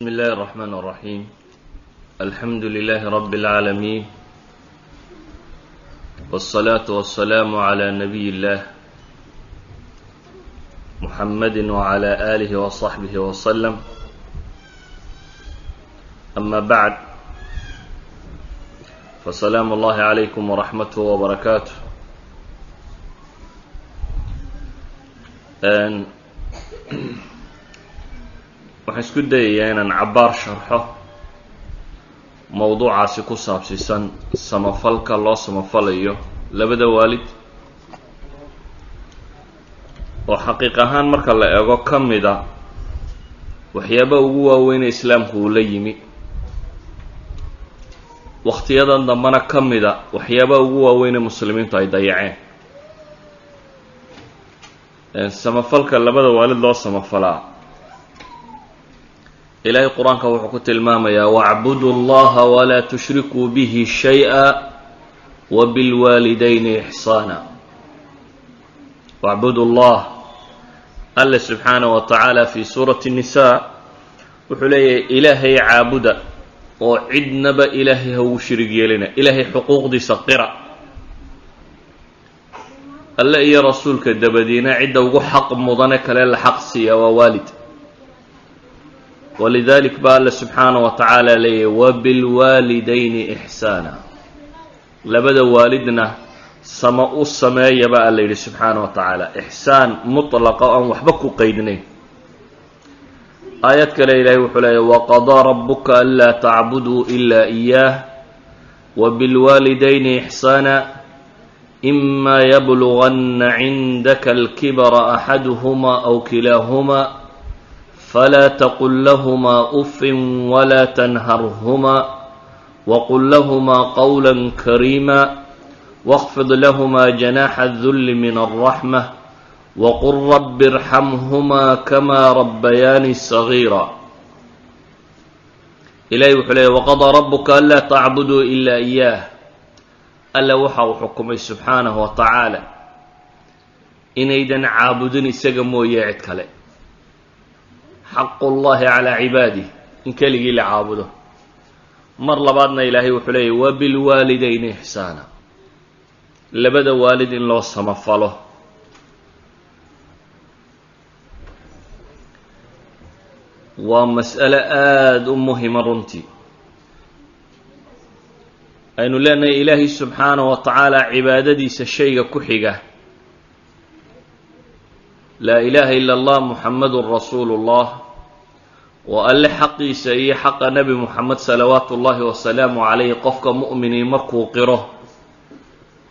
بسم الله الرحمن الرحيم الحمد لله رب العالمين والصلاة والسلام على نبي الله محمد وعلى آله وصحبه وسلم أما بعد فسلام الله عليكم ورحمته وبركاته. waxaan isku dayayaa inaan cabbaar sharxo mowduucaasi ku saabsiisan samafalka loo samafalayo labada waalid oo xaqiiq ahaan marka la eego ka mida waxyaaba ugu waaweyn ee islaamku uu la yimi, wakhtiyadan dambena ka mida waxyaaba ugu waaweyn ee muslimiintu ay dayaceen. samafalka labada waalid loo samafalaa ilaahay qur-aanka wuxuu ku tilmaamayaa wacbudu llaha walaa tushrikuu bihi shay-a wabilwaalidayni ixsaana. wacbudu llah, alle subxaanahu wa tacaala fii suurati الnisaa wuxuu leeyahay ilaahay caabuda oo cidnaba ilaahay ha ugu shirig yeelina, ilaahay xuquuqdiisa qira. alle iyo rasuulka dabadiina cidda ugu xaq mudane kale la xaq siiya waa waalid. walidalik ba alle subxaanahu wa tacaala leeyahy wabilwaalidayni ixsaana, labada waalidna sama u sameeya ba alla yidhi subxaanahu wa tacaala, ixsaan mutlaqa o aan waxba ku qeydnayn. aayad kale ilaahay wuxuu leeyahy waqadaa rabuka anlaa tacbuduu ilaa iyaah wabilwaalidayni ixsaana ima yabluganna cindaka alkibara axaduhuma aw kilaahuma فلا تقل لهما أف ولا تنهرهما وقل لهما قولا كريما واخفض لهما جناح الذل من الرحمة وقل رب ارحمهما كما ربياني صغيرا. إلهي وحليه وقضى ربك ألا تعبدوا إلا إياه، ألا وحا وحكمي سبحانه وتعالى إن إيدن عابدني سقمو يعد كلي xaqu llahi calaa cibaadih, in keligii la caabudo. mar labaadna ilaahay wuxuu leeyahy wabilwaalidayni ixsaana, labada waalid in loo samafalo. waa mas'alo aada u muhima runtii. aynu leenahay ilaahay subxaanahu wa tacaala cibaadadiisa shayga ku xiga laa ilaaha ila allah muxamadun rasuulu llah, oo alle xaqiisa iyo xaqa nebi muxamed salawaatu ullaahi wasalaamu calayh qofka mu'minii markuu qiro,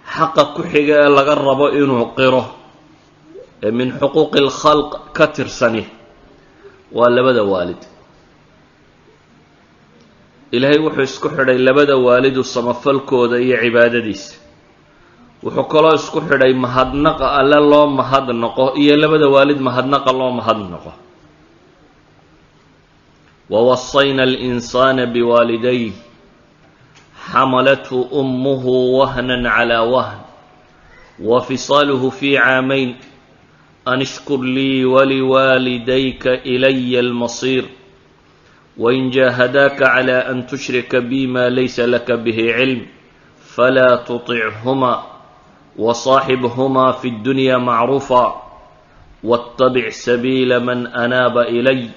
xaqa ku xiga ee laga rabo inuu qiro ee min xuquuqi lkhalq ka tirsani waa labada waalid. ilaahay wuxuu isku xidhay labada waalidu samafalkooda iyo cibaadadiisa. wuxuu kaloo isku xidhay mahadnaqa alle loo mahadnaqo iyo labada waalid mahadnaqa loo mahadnaqo. wawasayna alinsaana biwaalidayh xamalathu ummuhu wahnan calaa wahn wafisaaluhu fii caamayn an ishkur lii waliwaalidayka ilaya almasiir wain jaahadaaka calaa an tushrika bi ma laysa laka bihi cilm falaa tuطichuma وصاحبهما في الدنيا معروفا واتبع سبيل من أناب إلي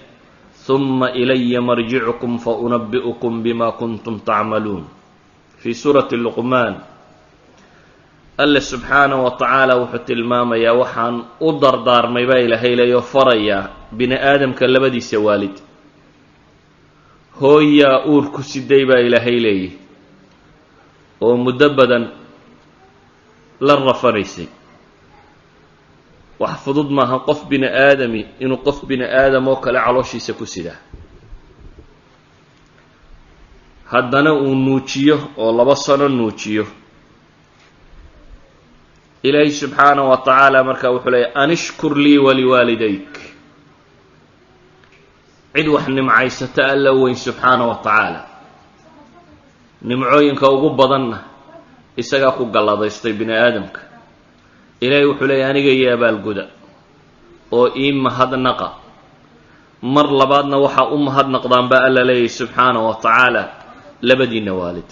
ثم إلي مرجعكم فأنبئكم بما كنتم تعملون. في سورة اللقمان الله سبحانه وتعالى وحت المام يا وحان أدر دار ما يبا إلهي لا يفريا بني آدم كاللبدي سوالد هو يا أوركو سيدي با إلهي لي ومدبدا la rafanaysay. wax fudud maaha qof bini aadami inuu qof bini aadam oo kale calooshiisa ku sidaa, haddana uu nuujiyo oo 2 sano nuujiyo. ilaahay subxaanahu wa tacaala markaa wuxuu leeyahy an ishkur lii waliwaalidayk. cid wax nimcaysata alla weyn subxaanahu wa tacaala, nimcooyinka ugu badanna isagaa ku galladaystay bini aadamka. ilaahay wuxuu leeyahy aniga iyo abaalguda oo ii mahadnaqa mar labaadna waxaa u mahadnaqdaan baa alla leeyahy subxaanahu wa tacaala labadiinna waalid.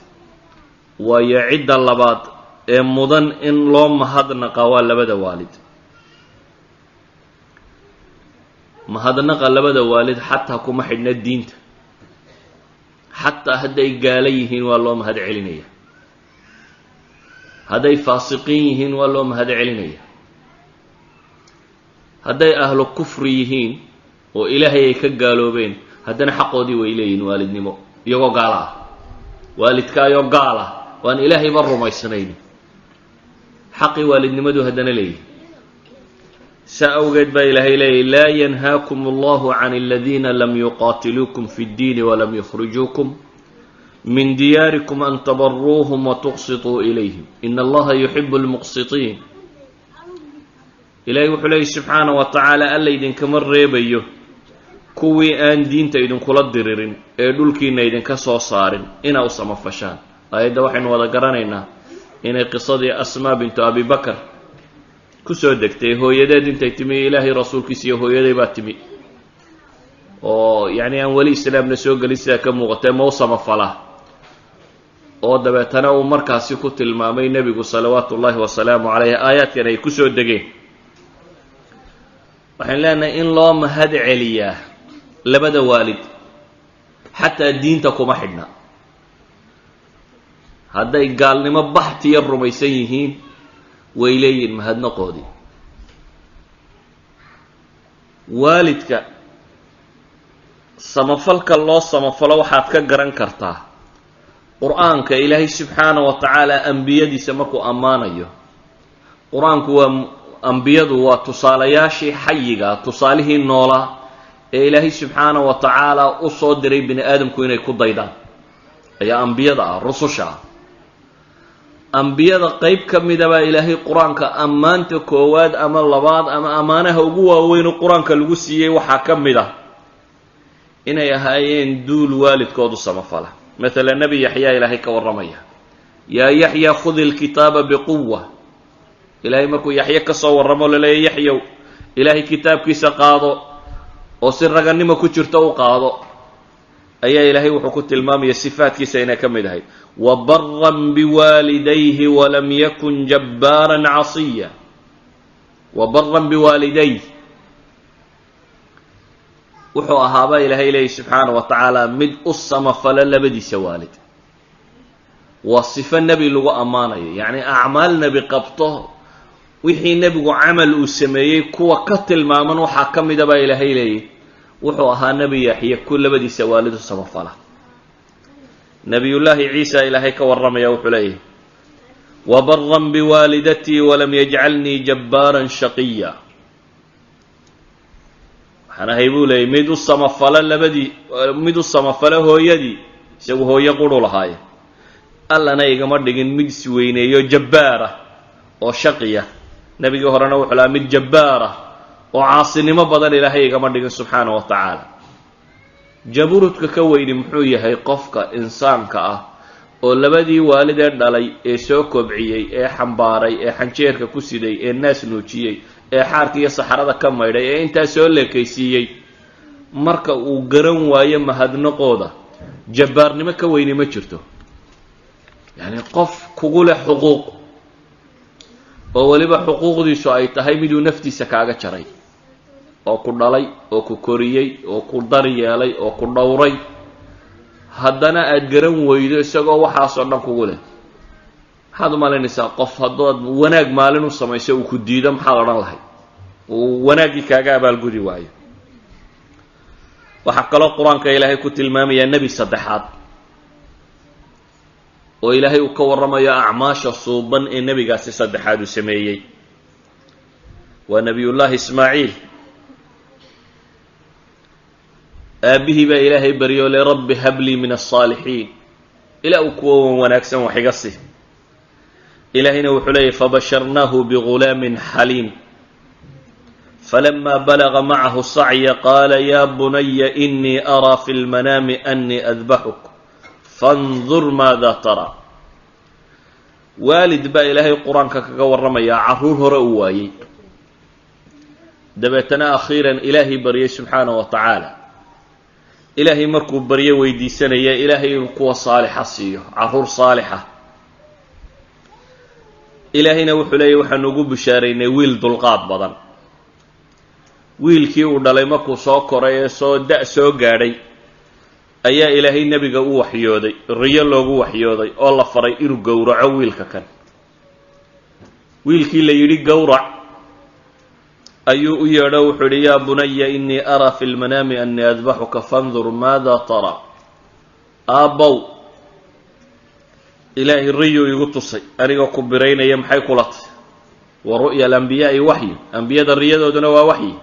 waayo cidda labaad ee mudan in loo mahadnaqa waa labada waalid. mahadnaqa labada waalid xataa kuma xidhna diinta, xataa hadday gaalo yihiin waa loo mahad celinaya, hadday faasiqiin yihiin waa loo mahad celinaya, hadday ahlu kufri yihiin oo ilaahay ay ka gaaloobeen haddana xaqoodii way leeyihiin waalidnimo iyagoo gaala ah. waalidkaayoo gaal ah waan ilaahayba rumaysnayn xaqii waalidnimadu haddana leeyihi. saa awgeed baa ilaahay leeyahy laa yanhaakum allahu can aladiina lam yuqaatiluukum fi ddiini walam yukhrijuukum min diyaarikum an tabaruuhum watuqsituu ilayhim in allaha yuxibu lmuqsitiin. ilaahay wuxuu leeyahy subxaanahu wa tacaala alla idinkama reebayo kuwii aan diinta idinkula diririn ee dhulkiina idinka soo saarin inaa u samafashaan. aayadda waxaynu wada garanaynaa inay qisadii asmaa bintu abi bakar ku soo degtay. hooyadeed intay timi ilaahay rasuulkiisa iyo hooyaday baa timi oo yacni aan weli islaamna soo gelin sidaa ka muuqatee ma u samafalaa, oo dabeetana uu markaasi ku tilmaamay nebigu salawaatu ullaahi wasalaamu calayh aayaadkan ay ku soo degeen. waxaan leenahay in loo mahad celiyaa labada waalid xataa diinta kuma xidhna. hadday gaalnimo baxtiya rumaysan yihiin way leeyihin mahadnaqoodii. waalidka samafalka loo samafalo waxaad ka garan kartaa qur-aanka ilaahay subxaanahu wa tacaala ambiyadiisa markuu ammaanayo. qur-aanku waa ambiyadu waa tusaalayaashii xayiga, tusaalihii noolaa ee ilaahay subxaanahu wa tacaala u soo diray bini aadamku inay ku daydaan ayaa ambiyada ah, rususha ah. ambiyada qayb ka mida baa ilaahay qur-aanka ammaanta koowaad ama labaad ama ammaanaha ugu waaweyn oo qur-aanka lagu siiyey waxaa ka mid ah inay ahaayeen duul waalidkoodu samafala. maalan nebi yaxyaa ilaahay ka warramaya, yaa yaxya khudi lkitaaba biquwa. ilaahay markuu yaxye ka soo warramo laleeya yaxyow ilaahay kitaabkiisa qaado oo si raganimo ku jirto u qaado, ayaa ilaahay wuxuu ku tilmaamaya sifaadkiisa inay ka mid ahayd wabaran biwaalidayhi walam yakun jabbaaran casiya. wabaran biwaalidayh wuxuu ahaabaa ilaahay leeyahy subxaanahu wa tacaala mid u samafala labadiisa waalid. waa sifo nebi lagu ammaanayo, yacni acmaal nebi qabto wixii nebigu camal uu sameeyey kuwa ka tilmaaman waxaa ka mida baa ilaahay leeyahy wuxuu ahaa nebi yaxya ku labadiisa waalid u samafala. nebiyullaahi ciisa ilaahay ka warramaya wuxuu leeyahy wabaran biwaalidatii walam yajcalnii jabbaaran shaqiya. waxaan ahay buu leeyay mid u samafala hooyadii, isagu hooyo quru lahaaye, allana igama dhigin mid isweyneeyo jabbaara oo shaqiya. nebigii horena wuxuu lahaa mid jabbaara oo caasinimo badan ilaahay igama dhigin subxaanahu wa tacaala. jaburudka ka weyni muxuu yahay qofka insaanka ah oo labadii waalidee dhalay ee soo kobciyey ee xambaaray ee xanjeerka ku siday ee naas nuujiyey ee xaarka iyo saxarada ka maydhay ee intaa soo leekaysiiyey marka uu garan waayo mahadnaqooda jabbaarnimo ka weyni ma jirto. yacni qof kugu leh xuquuq oo weliba xuquuqdiisu ay tahay miduu naftiisa kaaga jaray oo ku dhalay oo ku koriyey oo ku daryeelay oo ku dhowray, haddana aad garan weydo isagoo waxaasoo dhan kugu leh. maxaad u malaynaysaa qof haddaad wanaag maalin u samayso uu ku diido maxaad odhan lahayd? uu wanaaggii kaaga abaalgudi waayo. waxaa kaloo qur-aanka ilaahay ku tilmaamayaa nebi saddexaad oo ilaahay uu ka warramayo acmaasha suuban ee nebigaasi saddexaad uu sameeyey. waa nebiyullaahi ismaaciil. aabbihii baa ilaahay baryo le rabbi hablii min alsaalixiin, ilaa uu kuwa wanaagsan wax iga si. ilaahayna wuxuu leeyahy fabasharnaahu bigulaamin xaliim falama balaga macahu sacya qaala yaa bunaya inii araa fi lmanaami annii adbaxuk fandur maada tara. waalid baa ilaahay qur-aanka kaga warramayaa carruur hore uu waayey. dabeetana akhiiran ilaahay baryay subxaanahu wa tacaala. ilaahay markuu baryo weydiisanaya ilaahay inuu kuwa saalixa siiyo, carruur saalixa. ilaahayna wuxuu leeyahy waxaanu ugu bishaaraynay wiil dulqaad badan. wiilkii uu dhalay markuu soo koray ee soo gaadhay ayaa ilaahay nebiga u waxyooday, riyo loogu waxyooday oo la faray inuu gowraco wiilka kan. wiilkii la yidhi gowrac ayuu u yeedho wuxuu yidhi yaa bunaya inii araa fi lmanaami annii adbaxuka fandur maada taraa. aabbow, ilaahay riyuu igu tusay anigoo ku biraynaya, maxay kula tahay? wa ru'ya alambiyaai waxyi, ambiyada riyadooduna waa waxyi.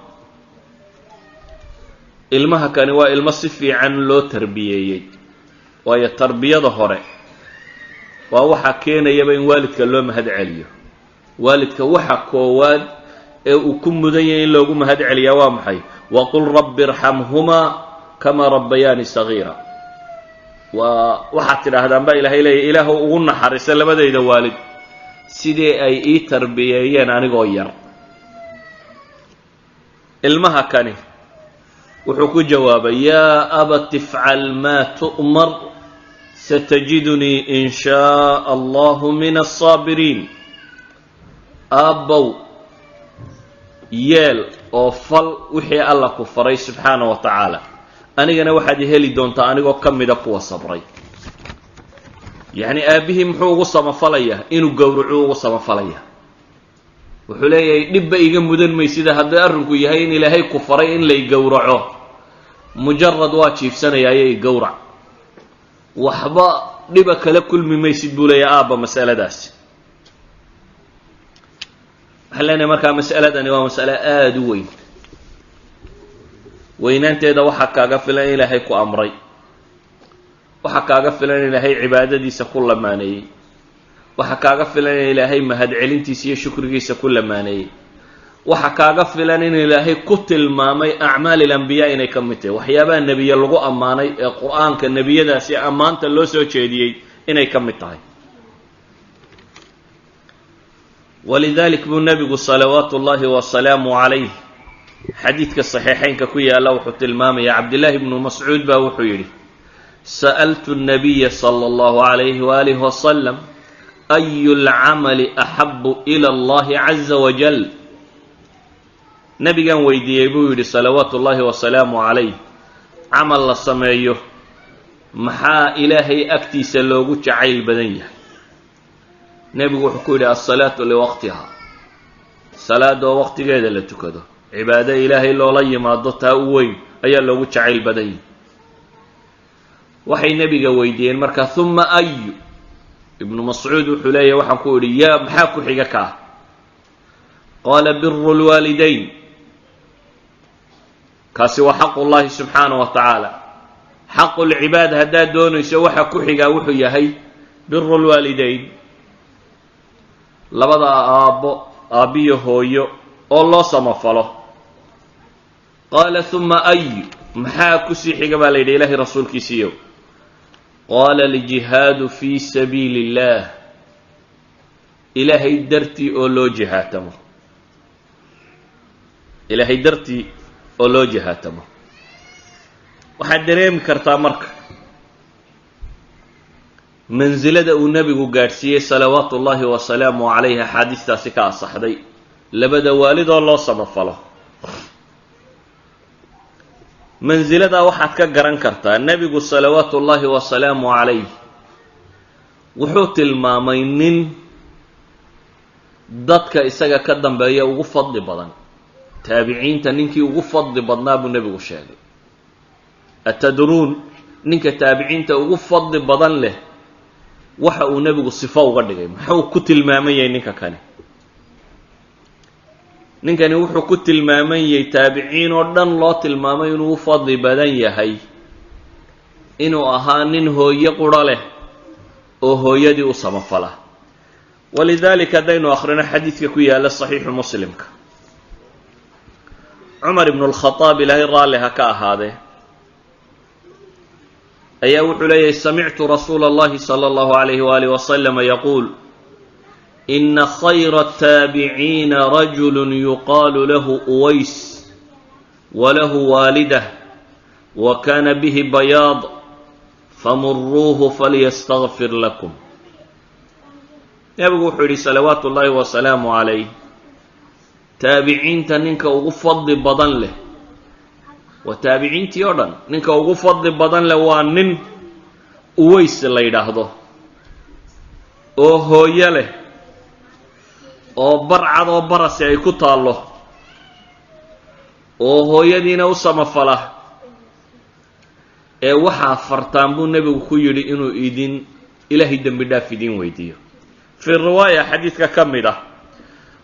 ilmaha kani waa ilmo si fiican loo tarbiyeeyey, waayo tarbiyada hore waa waxa keenayaba in waalidka loo mahad celiyo. waalidka waxa koowaad ee uu ku mudan yahay in loogu mahad celiyaa waa maxay? waqul rabbi irxamhumaa kamaa rabbayaani sagiira. waxaad tidhaahdaan baa ilaahay leeyahy ilaahu ugu naxariisa labadayda waalid sidii ay ii tarbiyeeyeen anigoo yar. ilmaha kani wuxuu ku jawaabay yaa abati ifcal maa tu'mar satajidunii in shaa allahu min aلsaabiriin. aabbow, yeel oo fal wixii alla ku faray subxaana wa tacaala, anigana waxaad heli doontaa anigoo ka mida kuwa sabray. yacni aabbihii muxuu ugu samafalayaa? inuu gowracu ugu samafalayaa. wuxuu leeyahay dhibba iga mudan maysida haddii arrinku yahay in ilaahay ku faray in lay gowraco, mujarad waa jiifsanayaayo gowrac, waxba dhiba kala kulmi maysid buu leeyahay aabba masaladaasi. waxaan leenahay markaa mas'aladani waa mas'alo aada u weyn. weynaanteeda waxaa kaaga filan in ilaahay ku amray, waxaa kaaga filan in ilaahay cibaadadiisa ku lamaaneeyey, waxaa kaaga filan in ilaahay mahadcelintiisa iyo shukrigiisa ku lamaaneeyey, waxaa kaaga filan in ilaahay ku tilmaamay acmaal ilambiyaa inay ka mid tahay, waxyaabaha nebiye lagu ammaanay ee qur-aanka nebiyadaasi ammaanta loo soo jeediyey inay ka mid tahay. walidalik buu nebigu salawaatu ullaahi wasalaamu calayh xadiidka saxiixeynka ku yaalla wuxuu tilmaamaya, cabdillaahi bnu mascuud baa wuxuu yidhi sa'altu nabiya sala allahu calayhi waalihi wasalam ayu lcamali axabu ila allahi caza wajal. nebigan weydiiyey buu yidhi salawaatu ullaahi wasalaamu calayh, camal la sameeyo maxaa ilaahay agtiisa loogu jacayl badan yahay? nebigu wuxuu ku yidhi alsalaatu liwaqtiha, salaadoo waqtigeeda la tukado, cibaado ilaahay loola yimaado taa u weyn ayaa loogu jacayl badan yahay. waxay nebiga weydiiyeen markaa uma ayu. ibnu mascuud wuxuu leeyahy waxaan ku idhi yaa maxaa ku xiga ka ah? qaala biru lwaalidayn. kaasi waa xaqu llahi subxaana wa tacaala. xaqu lcibaad haddaad doonayso waxa ku xigaa wuxuu yahay biru lwaalidayn, labada aabbiyo hooyo oo loo samafalo. qaala uma ayu, maxaa kusii xiga baa la yidhi ilaahay rasuulkiisiiyo? qaala aljihaadu fii sabiili illaah, ilaahay dartii oo loo jihaatamo, ilaahay dartii oo loo jihaatamo. waxaad dareemi kartaa marka mansilada uu nebigu gaadhsiiyey salawaatu ullaahi wasalaamu calayh axaadiistaasi ka asaxday, labada waalidoo loo samafalo. mansiladaa waxaad ka garan kartaa nebigu salawaatu ullaahi wasalaamu calayh wuxuu tilmaamay nin dadka isaga ka dambeeya ugu fadli badan, taabiciinta ninkii ugu fadli badnaa buu nebigu sheegay. atadruun ninka taabiciinta ugu fadli badan leh waxa uu nebigu sifo uga dhigay, muxuu ku tilmaaman yahay ninka kani? ninkani wuxuu ku tilmaaman yahay taabiciin oo dhan loo tilmaamay inuu u fadli badan yahay, inuu ahaa nin hooyo qura leh oo hooyadii u samafala. walidaalika haddaynu akhrino xadiidka ku yaalla saxiixu muslimka, cumar ibnu lkhadaab ilaahay raalli ha ka ahaadee ayaa wuxuu leeyahay samictu rasuula allahi sala allahu calayhi waalihi wasalama yaquul ina khayra الtaabiciina rajulu yuqaalu lahu uways walahu waalidah wakana bihi bayaad famuruuhu falyastagfir lakum. nebigu wuxuu yidhi salawaatu ullaahi wasalaamu calayh, taabiciinta ninka ugu fadli badan leh, waa taabiciintii oo dhan ninka ugu fadli badan leh waa nin uways la yidhaahdo oo hooyo leh oo barcad oo barasi ay ku taallo oo hooyadiina u samafala ee waxaa fartaan buu nebigu ku yidhi inuu ilaahay dembi dhaaf idin weydiiyo. fii riwaaya xadiidka ka mid ah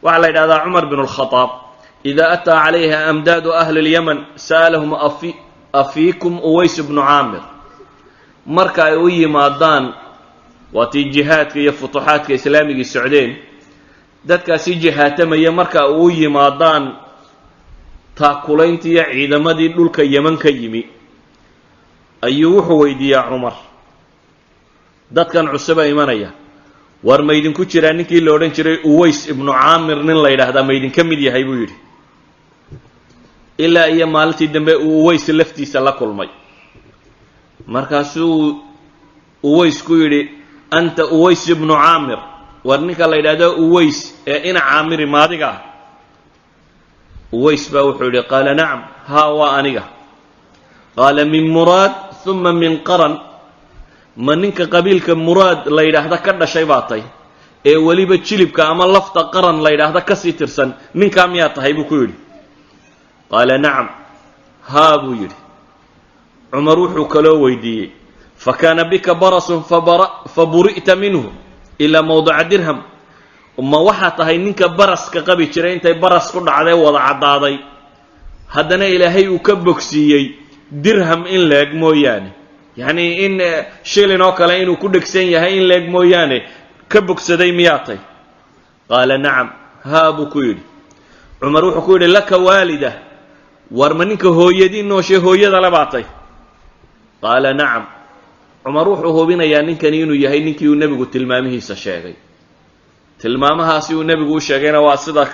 waxaa la yidhahdaa cumar bin اlkhadaab idaa ataa calayha amdaadu ahli اlyaman sa'alahum afiikum uways bnu caamir. marka ay u yimaadaan waatii jihaadka iyo futuuxaadka islaamigii socdeen, dadkaasi jihaatamaya marka ay u yimaadaan taakulayntii iyo ciidamadii dhulka yeman ka yimi, ayuu wuxuu weydiiyaa cumar, dadkan cusuba imanaya war maydinku jiraa ninkii la odhan jiray uways ibnu caamir nin la yidhaahdaa maydinka mid yahay buu yidhi. ilaa iyo maalintii dambe uu uways laftiisa la kulmay, markaasuu uways ku yidhi anta uways ibnu caamir, war ninka la yidhahdo uways ee ina caamiri maadiga ah. uways baa wuxuu yidhi qaala nacam, haa waa aniga. qaala min muraad uma min qaran, ma ninka qabiilka muraad la yidhaahda ka dhashay baa tay ee weliba jilibka ama lafta qaran la yidhaahda kasii tirsan ninkaa miyaa tahay buu ku yidhi. qaala nacam, haa buu yidhi. cumar wuxuu kaloo weydiiyey fakaana bika barasun faburi'ta minhu ilaa mawdica dirham, ma waxaa tahay ninka baraska qabi jiray intay baras ku dhacday wada caddaaday haddana ilaahay uu ka bogsiiyey dirham in leeg mooyaane, yacnii in shilin oo kale inuu ku dhegsan yahay in leeg mooyaane ka bogsaday miyaa tay? qaala nacam, haa buu ku yidhi. cumar wuxuu ku yidhi laka waalida, war ma ninka hooyadii nooshe hooyada le baa tay? qaala nacam. cumar wuxuu hubinayaa ninkani inuu yahay ninkii uu nebigu tilmaamihiisa sheegay. tilmaamahaasi uu nebigu u sheegayna waa sida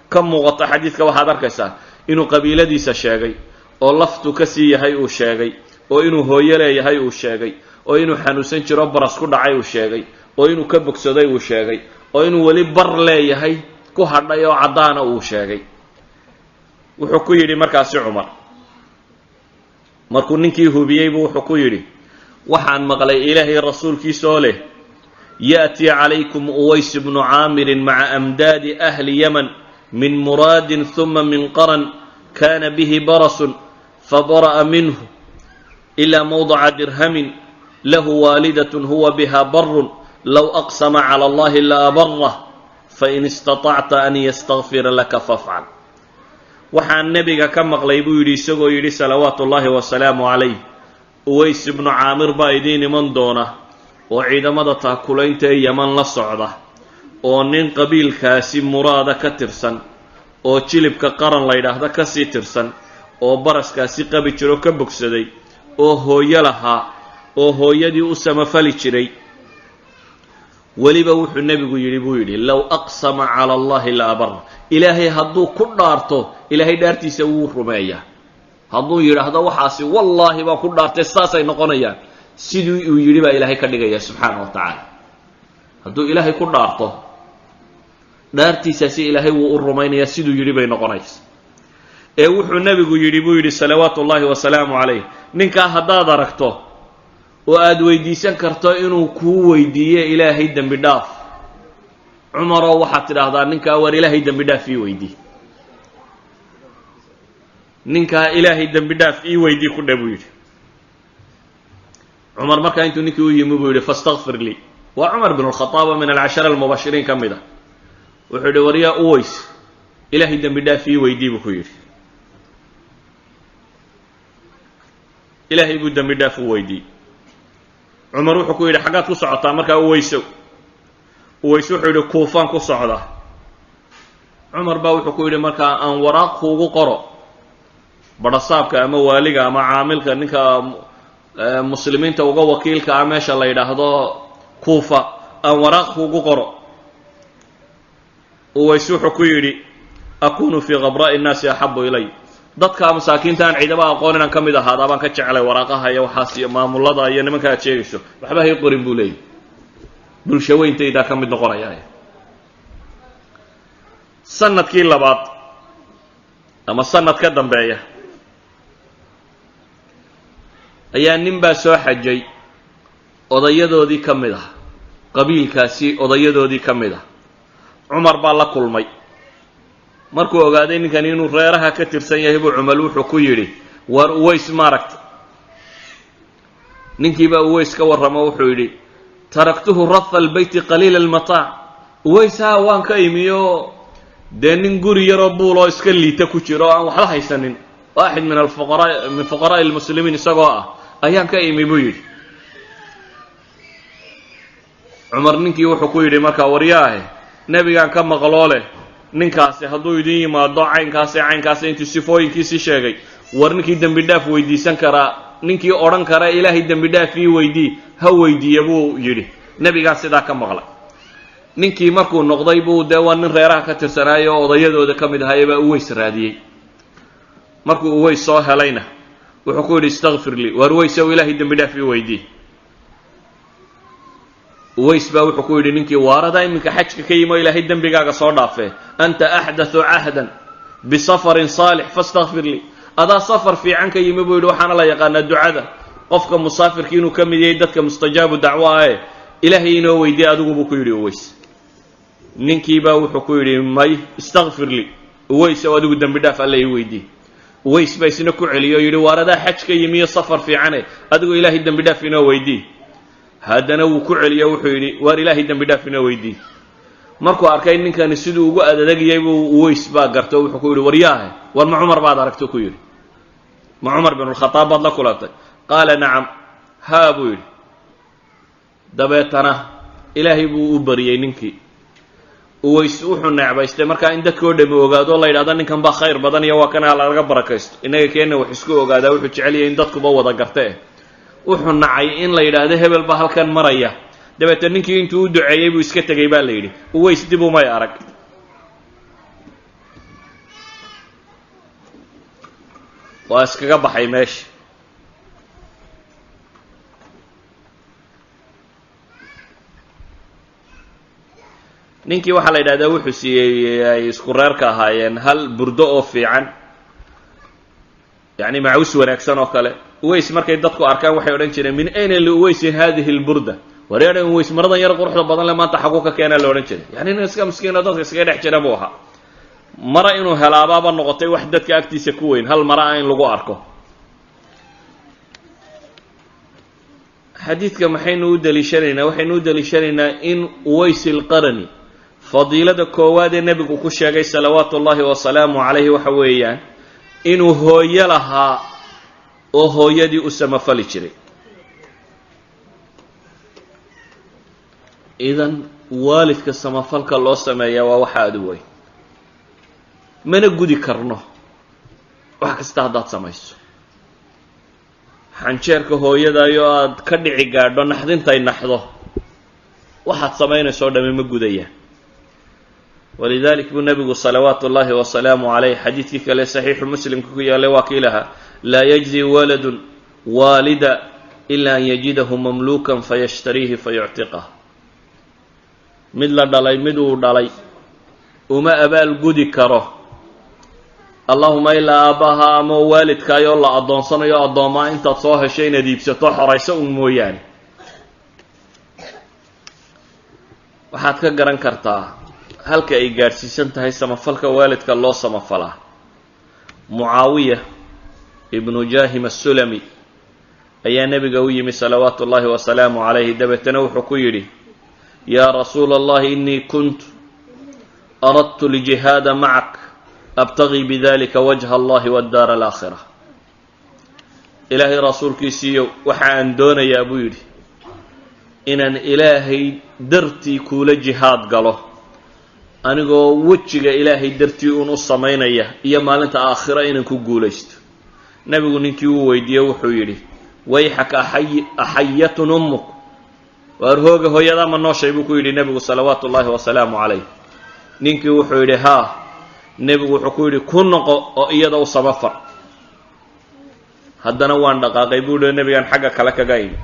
ka muuqata xadiidka, waxaad arkaysaa inuu qabiiladiisa sheegay oo laftu ka sii yahay uu sheegay, oo inuu hooyo leeyahay uu sheegay, oo inuu xanuunsan jiro baras ku dhacay uu sheegay, oo inuu ka bogsaday uu sheegay, oo inuu weli bar leeyahay ku hadhay oo caddaana uu sheegay. wuxuu ku yidhi markaasi cumar, markuu ninkii hubiyey buu wuxuu ku yidhi waxaan maqlay ilaahay rasuulkiisa oo leh ya'tii calaykum uways bnu caamirin maca amdaadi ahli yaman min muraadin uma min qaran kana bihi barasun fabara'a minhu ilaa mawdaca dirhamin lahu waalidatun huwa biha barun low aqsama cala allahi la abarah fain istatacta an yastagfira laka fafcal. waxaan nebiga ka maqlay buu yidhi isagoo yidhi salawaatu ullaahi wasalaamu calayh, uways ibnu caamir baa idiin iman doona oo ciidamada taakulaynta ee yaman la socda, oo nin qabiilkaasi muraada ka tirsan oo jilibka qaran la yidhaahda ka sii tirsan oo baraskaasi qabi jiro ka bogsaday oo hooyo lahaa oo hooyadii u samafali jiray. weliba wuxuu nebigu yidhi buu yidhi low aqsama cala allahi la abara, ilaahay hadduu ku dhaarto ilaahay dhaartiisa wuu rumeeyaa. hadduu yidhaahdo waxaasi wallaahi baan ku dhaartay saasay noqonayaan, sidii uu yidhi baa ilaahay ka dhigaya subxaana wa tacaala. hadduu ilaahay ku dhaarto dhaartiisaasi ilaahay wuu u rumaynayaa, siduu yidhi bay noqonaysa. ee wuxuu nebigu yidhi buu yidhi salawaatu ullaahi wasalaamu calayh, ninkaa haddaad aragto oo aada weydiisan karto inuu kuu weydiiye ilaahay dembi dhaaf, cumaroo waxaad tidhaahdaa ninkaa war ilaahay dembi dhaaf ii weydii, ninkaa ilaahay dembi dhaaf ii weydii ku dhe buu yidhi. cumar markaa intuu ninkii u yimi buu yidhi fastakfir lii. waa cumar bin alkhadaab oo min alcashara almubashiriin ka mid ah. wuxuu yidhi war yaa uways ilaahay dembi dhaaf ii weydii buu ku yidhi. ilaahay buu dembi dhaaf u weydiiyey. cumar wuxuu ku yidhi xaggaad ku socotaa markaa uwaysow? uways wuxuu yidhi kuufaan ku socdaa. cumar baa wuxuu ku yidhi markaa aan waraaq kuugu qoro badhasaabka ama waaliga ama caamilka ninka muslimiinta uga wakiilka ah meesha la yidhaahdo kuufa, aan waraaq kuugu qoro. uways wuxuu ku yidhi akunu fii khabraa'i nnaasi axabu ilay, dadka masaakiinta aan ciidaba aqoon inaan ka mid ahaadaa baan ka jeclay waraaqaha iyo waxaas iyo maamulada iyo nimanka aad sheegayso, waxba hay qorin buu leeyahy, bulsho weyntaydaa ka mid noqonaya. sanadkii labaad ama sanad ka dambeeya ayaa nin baa soo xajay odayadoodii ka mid ah, qabiilkaasi odayadoodii ka mid ah. cumar baa la kulmay. markuu ogaaday ninkani inuu reeraha ka tirsan yahay buu cumar wuxuu ku yidhi war uways maaragta. ninkiibaa uways ka warramo wuxuu yidhi taraktuhu rafa albeyti qaliila almataac. uways haa waan ka imiyo dee nin guri yaroo buuloo iska liita ku jiro o aan waxba haysanin, waaxid min fuqaraa'i almuslimiin isagoo ah ayaan ka imi buu yidhi. cumar ninkii wuxuu ku yidhi markaa waryaahe nebigaan ka maqloo leh ninkaasi hadduu idin yimaado caynkaasi intuu sifooyinkiisii sheegay, war ninkii dembi dhaaf weydiisan karaa, ninkii odhan kara ilaahay dembi dhaaf ii weydii ha weydiiya buu yidhi. nebigaa sidaa ka maqlay. ninkii markuu noqday buu dee waa nin reeraha ka tirsanaayo oo odayadooda ka mid ahaaye baa uways raadiyey. markuu uways soo helayna wuxuu ku yidhi istakfir lii, war uways ow ilaahay dembi dhaaf ii weydii. uways baa wuxuu ku yidhi ninkii waaradaa iminka xajka ka yimo ilaahay dembigaaga soo dhaafee, anta axdathu cahdan bisafarin saalix fastakfir lii, adaa safar fiican ka yimi buu yidhi, waxaana la yaqaanaa ducada qofka musaafirka inuu ka mid yahay dadka mustajaabu dacwo ahe, ilaahay inoo weydiye adigu buu ku yidhi uways. ninkiibaa wuxuu ku yidhi may istakfir lii, uways ow adigu dembi dhaaf alla ii weydii. uways baa isna ku celiyo o yidhi waaradaa xaj ka yimiyo safar fiicane adigu ilaahay dembi dhaaf inoo weydii. haddana wuu ku celiyo wuxuu yidhi waar ilaahay dembi dhaaf inoo weydii. markuu arkay ninkani siduu ugu adadagiyay buu uways baa garto wuxuu ku yidhi waryaahe war ma cumar baad aragto ku yidhi, ma cumar binulkhataab baad la kulantay? qaala nacam, haa buu yidhi. dabeetana ilaahay buu u bariyey ninkii. uways wuxuu necbaystay markaa in dadkoo dhami ogaado la yidhahdo ninkan baa khayr badan iyo waa kana laga barakaysto. innaga keenna wax isku ogaadaa wuxuu jecel yahay in dadkuba wada gartee. wuxuu nacay in la yidhaahdo hebel baa halkan maraya. dabeetana ninkii intuu u duceeyey buu iska tegey baa la yidhi. uways dib umay arag. waa iskaga baxay meesha. ninkii waxaa la yidhahdaa wuxuu siiyey ay isku reerka ahaayeen hal burdo oo fiican, yacni macawis wanaagsan oo kale. uways markay dadku arkaan waxay odhan jireen min ayna liuwaysin hadihi lburda, wareedhan uways maradan yar quruxda badan le maanta xaguu ka keenaa la odhan jiray. yani nin iska miskiino dadka iskaga dhex jira buu ahaa. mara inuu helaabaaba noqotay wax dadka agtiisa ku weyn, hal mara ah in lagu arko. xadiidka maxaynu u daliishanaynaa? waxaynu u daliishanaynaa in uways ilqarani fadiilada koowaad ee nebigu ku sheegay salawaatu ullaahi wasalaamu calayhi waxa weeyaan inuu hooyo lahaa oo hooyadii u samafali jiray. idan waalidka samafalka loo sameeyaa waa waxa aad u weyn. mana gudi karno wax kasta haddaad samayso. xanjeerka hooyadaayoo aad ka dhici gaadho naxdintay naxdo, waxaad samaynayso o dhami ma gudayaan. walidalik buu nebigu salawaatu ullaahi wasalaamu calayh xadiidkii kale saxiixu muslimka ku yaalay waa kii lahaa laa yajzi waladun waalida ila an yajidahu mamluukan fayashtariihi fayuctiqah. mid la dhalay mid uu dhalay uma abaal gudi karo allahuma ilaa aabbaha ama waalidkaayoo la addoonsanayo addoomaa intaad soo heshay inaad iibsato xorayso un mooyaane. waxaad ka garan kartaa halka ay gaadhsiisan tahay samafalka waalidka loo samafalaa. mucaawiya ibnu jaahim assulami ayaa nebiga u yimi salawaatu ullaahi wasalaamu calayhi. dabeetana wuxuu ku yidhi yaa rasuula allahi innii kuntu aradtu ljihaada macak abtagii bidalika wajha allahi waddaara alaakhira. ilaahay rasuulkiisiiyo waxa aan doonayaa buu yidhi inaan ilaahay dartii kuula jihaad galo anigoo wejiga ilaahay dartii uun u samaynaya iyo maalinta aakhira inaan ku guulaysto. nebigu ninkii uu weydiiye wuxuu yidhi wayxaka axayatun ummuk, waar hooga hooyadaa ma nooshay buu ku yidhi nebigu salawaatu ullaahi wasalaamu calayh. ninkii wuxuu yidhi haa. nebigu wuxuu ku yidhi ku noqo oo iyada u samafal. haddana waan dhaqaaqay buu yidhi nebigaan xagga kale kaga imi.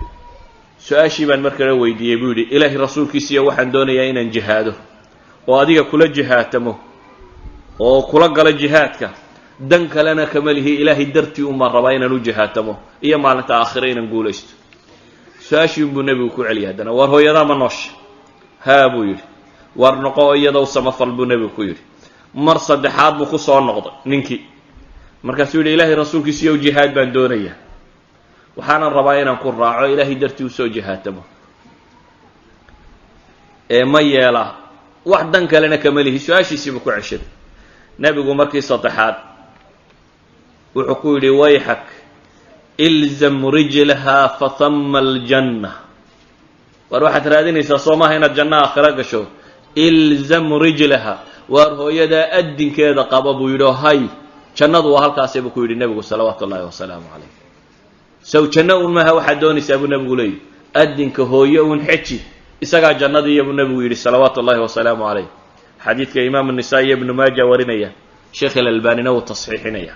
su-aashii baan mar kale weydiiyey buu yidhi ilaahay rasuulkiisiiyo waxaan doonayaa inaan jihaado oo adiga kula jihaatamo oo kula galo jihaadka, dan kalena kama lihi, ilaahay dartii uma rabaa inaan u jihaatamo iyo maalinta aakhire inaan guulaysto. su-aashii buu nebigu ku celiyay haddana, war hooyadaa ma noosha? haa buu yidhi. war noqo oo iyada u samafal buu nebigu ku yidhi. mar saddexaad buu ku soo noqday ninkii, markaasuu yidhi ilaahay rasuulkiisiiyo jihaad baan doonayaa, waxaanan rabaa inaan ku raaco ilaahay dartii usoo jihaatamo ee ma yeelaa, wax dan kalena kama lihi. su-aashiisiibuu ku ceshaday. nebigu markii saddexaad wuxuu ku yidhi wayxak ilzam rijlaha fatama aljanna. war waxaad raadinaysaa soo maaha inaad janno aakhira gasho, ilzam rijlaha, waar hooyadaa addinkeeda qaba buu yidhi oo hay, jannadu waa halkaasay buu ku yidhi nebigu salawaatu ullaahi wasalaamu calayh. sow janno un maaha waxaad doonaysaa buu nebigu leeyihi, addinka hooye un xeji, isagaa jannadiiya buu nebigu yidhi salawaatu ullaahi wasalaamu calayh. xadiidka imaam النisaa'i iyo ibnu maaja warinaya, sheekh alalbanina wuu tasxiixinaya.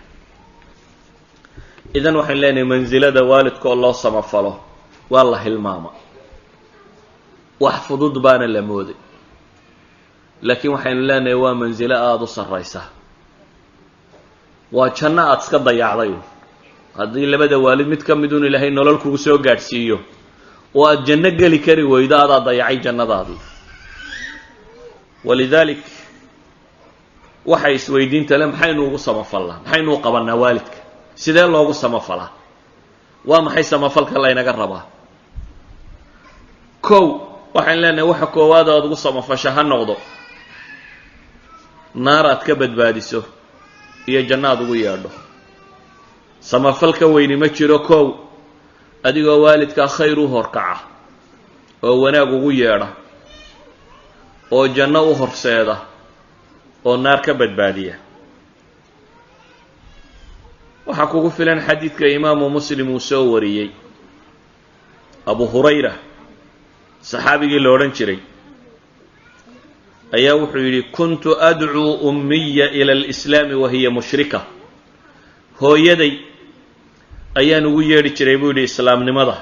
idan waxaan leenahay mansilada waalidka oo loo samafalo waa la hilmaama, wax fudud baana la mooday, laakiin waxaynu leenahay waa mansilo aada u sarraysa, waa janno aada iska dayacday. haddii labada waalid mid ka midun ilaahay nolol kugu soo gaadhsiiyo oo aada janno geli kari weydo, adaa dayacay jannadaadii. walidaalik waxay isweydiinta le maxaynu ugu samafalnaa, maxaynu u qabannaa waalidka, sidee loogu samafalaa, waa maxay samafalka laynaga rabaa? kow waxaan leenahay waxa koowaad aad ugu samafasha ha noqdo naar aad ka badbaadiso iyo janno aad ugu yeedho. samafal ka weyni ma jiro. kow adigoo waalidkaa khayr u horkaca oo wanaag ugu yeedha oo janno u horseeda oo naar ka badbaadiya. waxaa kugu filan xadiidka imaamu muslim uu soo wariyey, abu hurayra saxaabigii la odhan jiray ayaa wuxuu yidhi kuntu adcuu ummiya ila alislaami wa hiya mushrika. hooyaday ayaan ugu yeedhi jiray buu yidhi islaamnimada,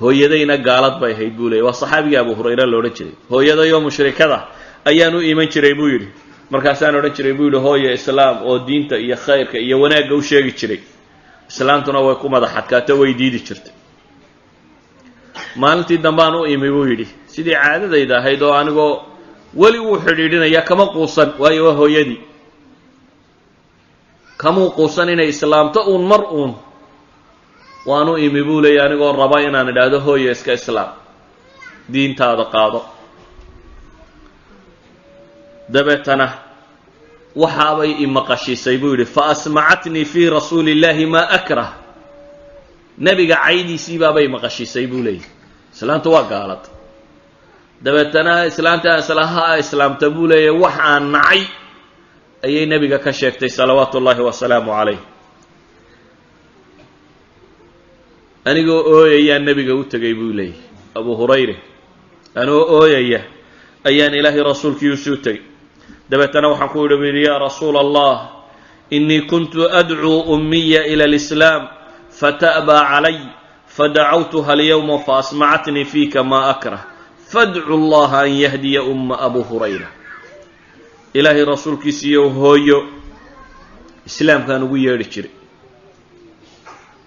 hooyadayna gaalad bay ahayd buu leeyay. waa saxaabigii abu hurayra la odhan jiray. hooyadayoo mushrikada ayaan u iman jiray buu yidhi, markaasaan odhan jiray buu yidhi hooyo islaam, oo diinta iyo khayrka iyo wanaagga u sheegi jiray. islaamtuna way ku madax adkaato, way diidi jirtay. maalintii dambaan u imi buu yidhi sidii caadadayda ahayd, oo anigoo weli wuu xidhiidhinaya, kama quusan, waayo waa hooyadii, kamuu quusan inay islaamto uun mar uun. waan u imi buu leeyay anigoo raba inaan idhaahdo hooyo iska islaam, diintaada qaado. dabeetana waxaabay i maqashiisay buu yidhi, fa asmacatnii fii rasuuli illaahi maa akrah. nebiga caydiisii baabay maqashiisay buu leeyay. islaamta waa gaalad. dabeetana islaamta islaha islaamta buu leeyay wax aan nacay ayay nebiga ka sheegtay salawaatu ullaahi wasalaamu calayh. anigoo ooyayaa nebiga u tegay buu leeyay abu hurayre, anigoo ooyaya ayaan ilaahay rasuulkiiusuu tegay. dabeetana waxaan ku yidhi bu yidhi yaa rasuula allah, inii kuntu adcuu ummiya ila alislaam fata'baa calay fadacawtuha alyawma faasmacatnii fiika maa akrah fadcu allaha an yahdiya umma abu hurayra. ilaahay rasuulkiisiiyo hooyo islaamkaan ugu yeedhi jiray,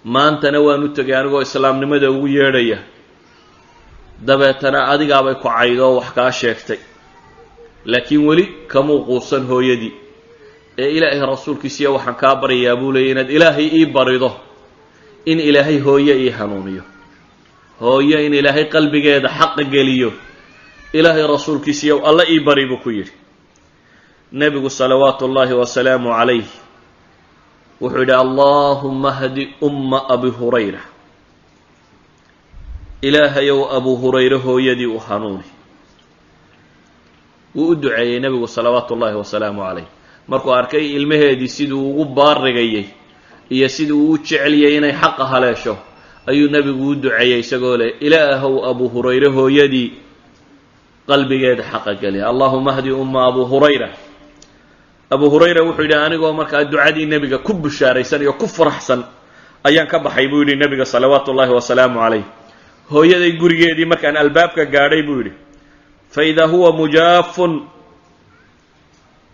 maantana waan u tegay anigoo islaamnimada ugu yeedhaya. dabeetana adigaabay ku caydoo wax kaa sheegtay, laakiin weli kamuu quusan hooyadii. ee ilaahay rasuulkiisiiyo waxaan kaa baryayaa buu leeyay inaad ilaahay ii barido in ilaahay hooyo ii hanuuniyo, hooyo in ilaahay qalbigeeda xaqa geliyo. ilaahay rasuulkiisiiyo alla ii bari buu ku yidhi. nebigu salawaatu ullaahi wasalaamu calayh wuxuu yidhi allaahumma hdi umma abi hurayra, ilaahayow abu hurayre hooyadii u hanuuni. wuu u duceeyey nebigu salawaatu ullaahi wasalaamu calayh. markuu arkay ilmaheedii siduu ugu baarigayay iyo siduu u jeceliyay inay xaqa haleesho, ayuu nebigu u duceeyey isagoo leh ilaahow abu hurayre hooyadii qalbigeeda xaqa geliya. allahuma hdi umma abu hurayra. abu hurayra wuxuu yidhi anigoo markaa ducadii nebiga ku bushaaraysan iyo ku faraxsan ayaan ka baxay buu yidhi nebiga salawaatu ullaahi wasalaamu calayh. hooyaday gurigeedii markaan albaabka gaadhay buu yidhi faidaa huwa mujaafun,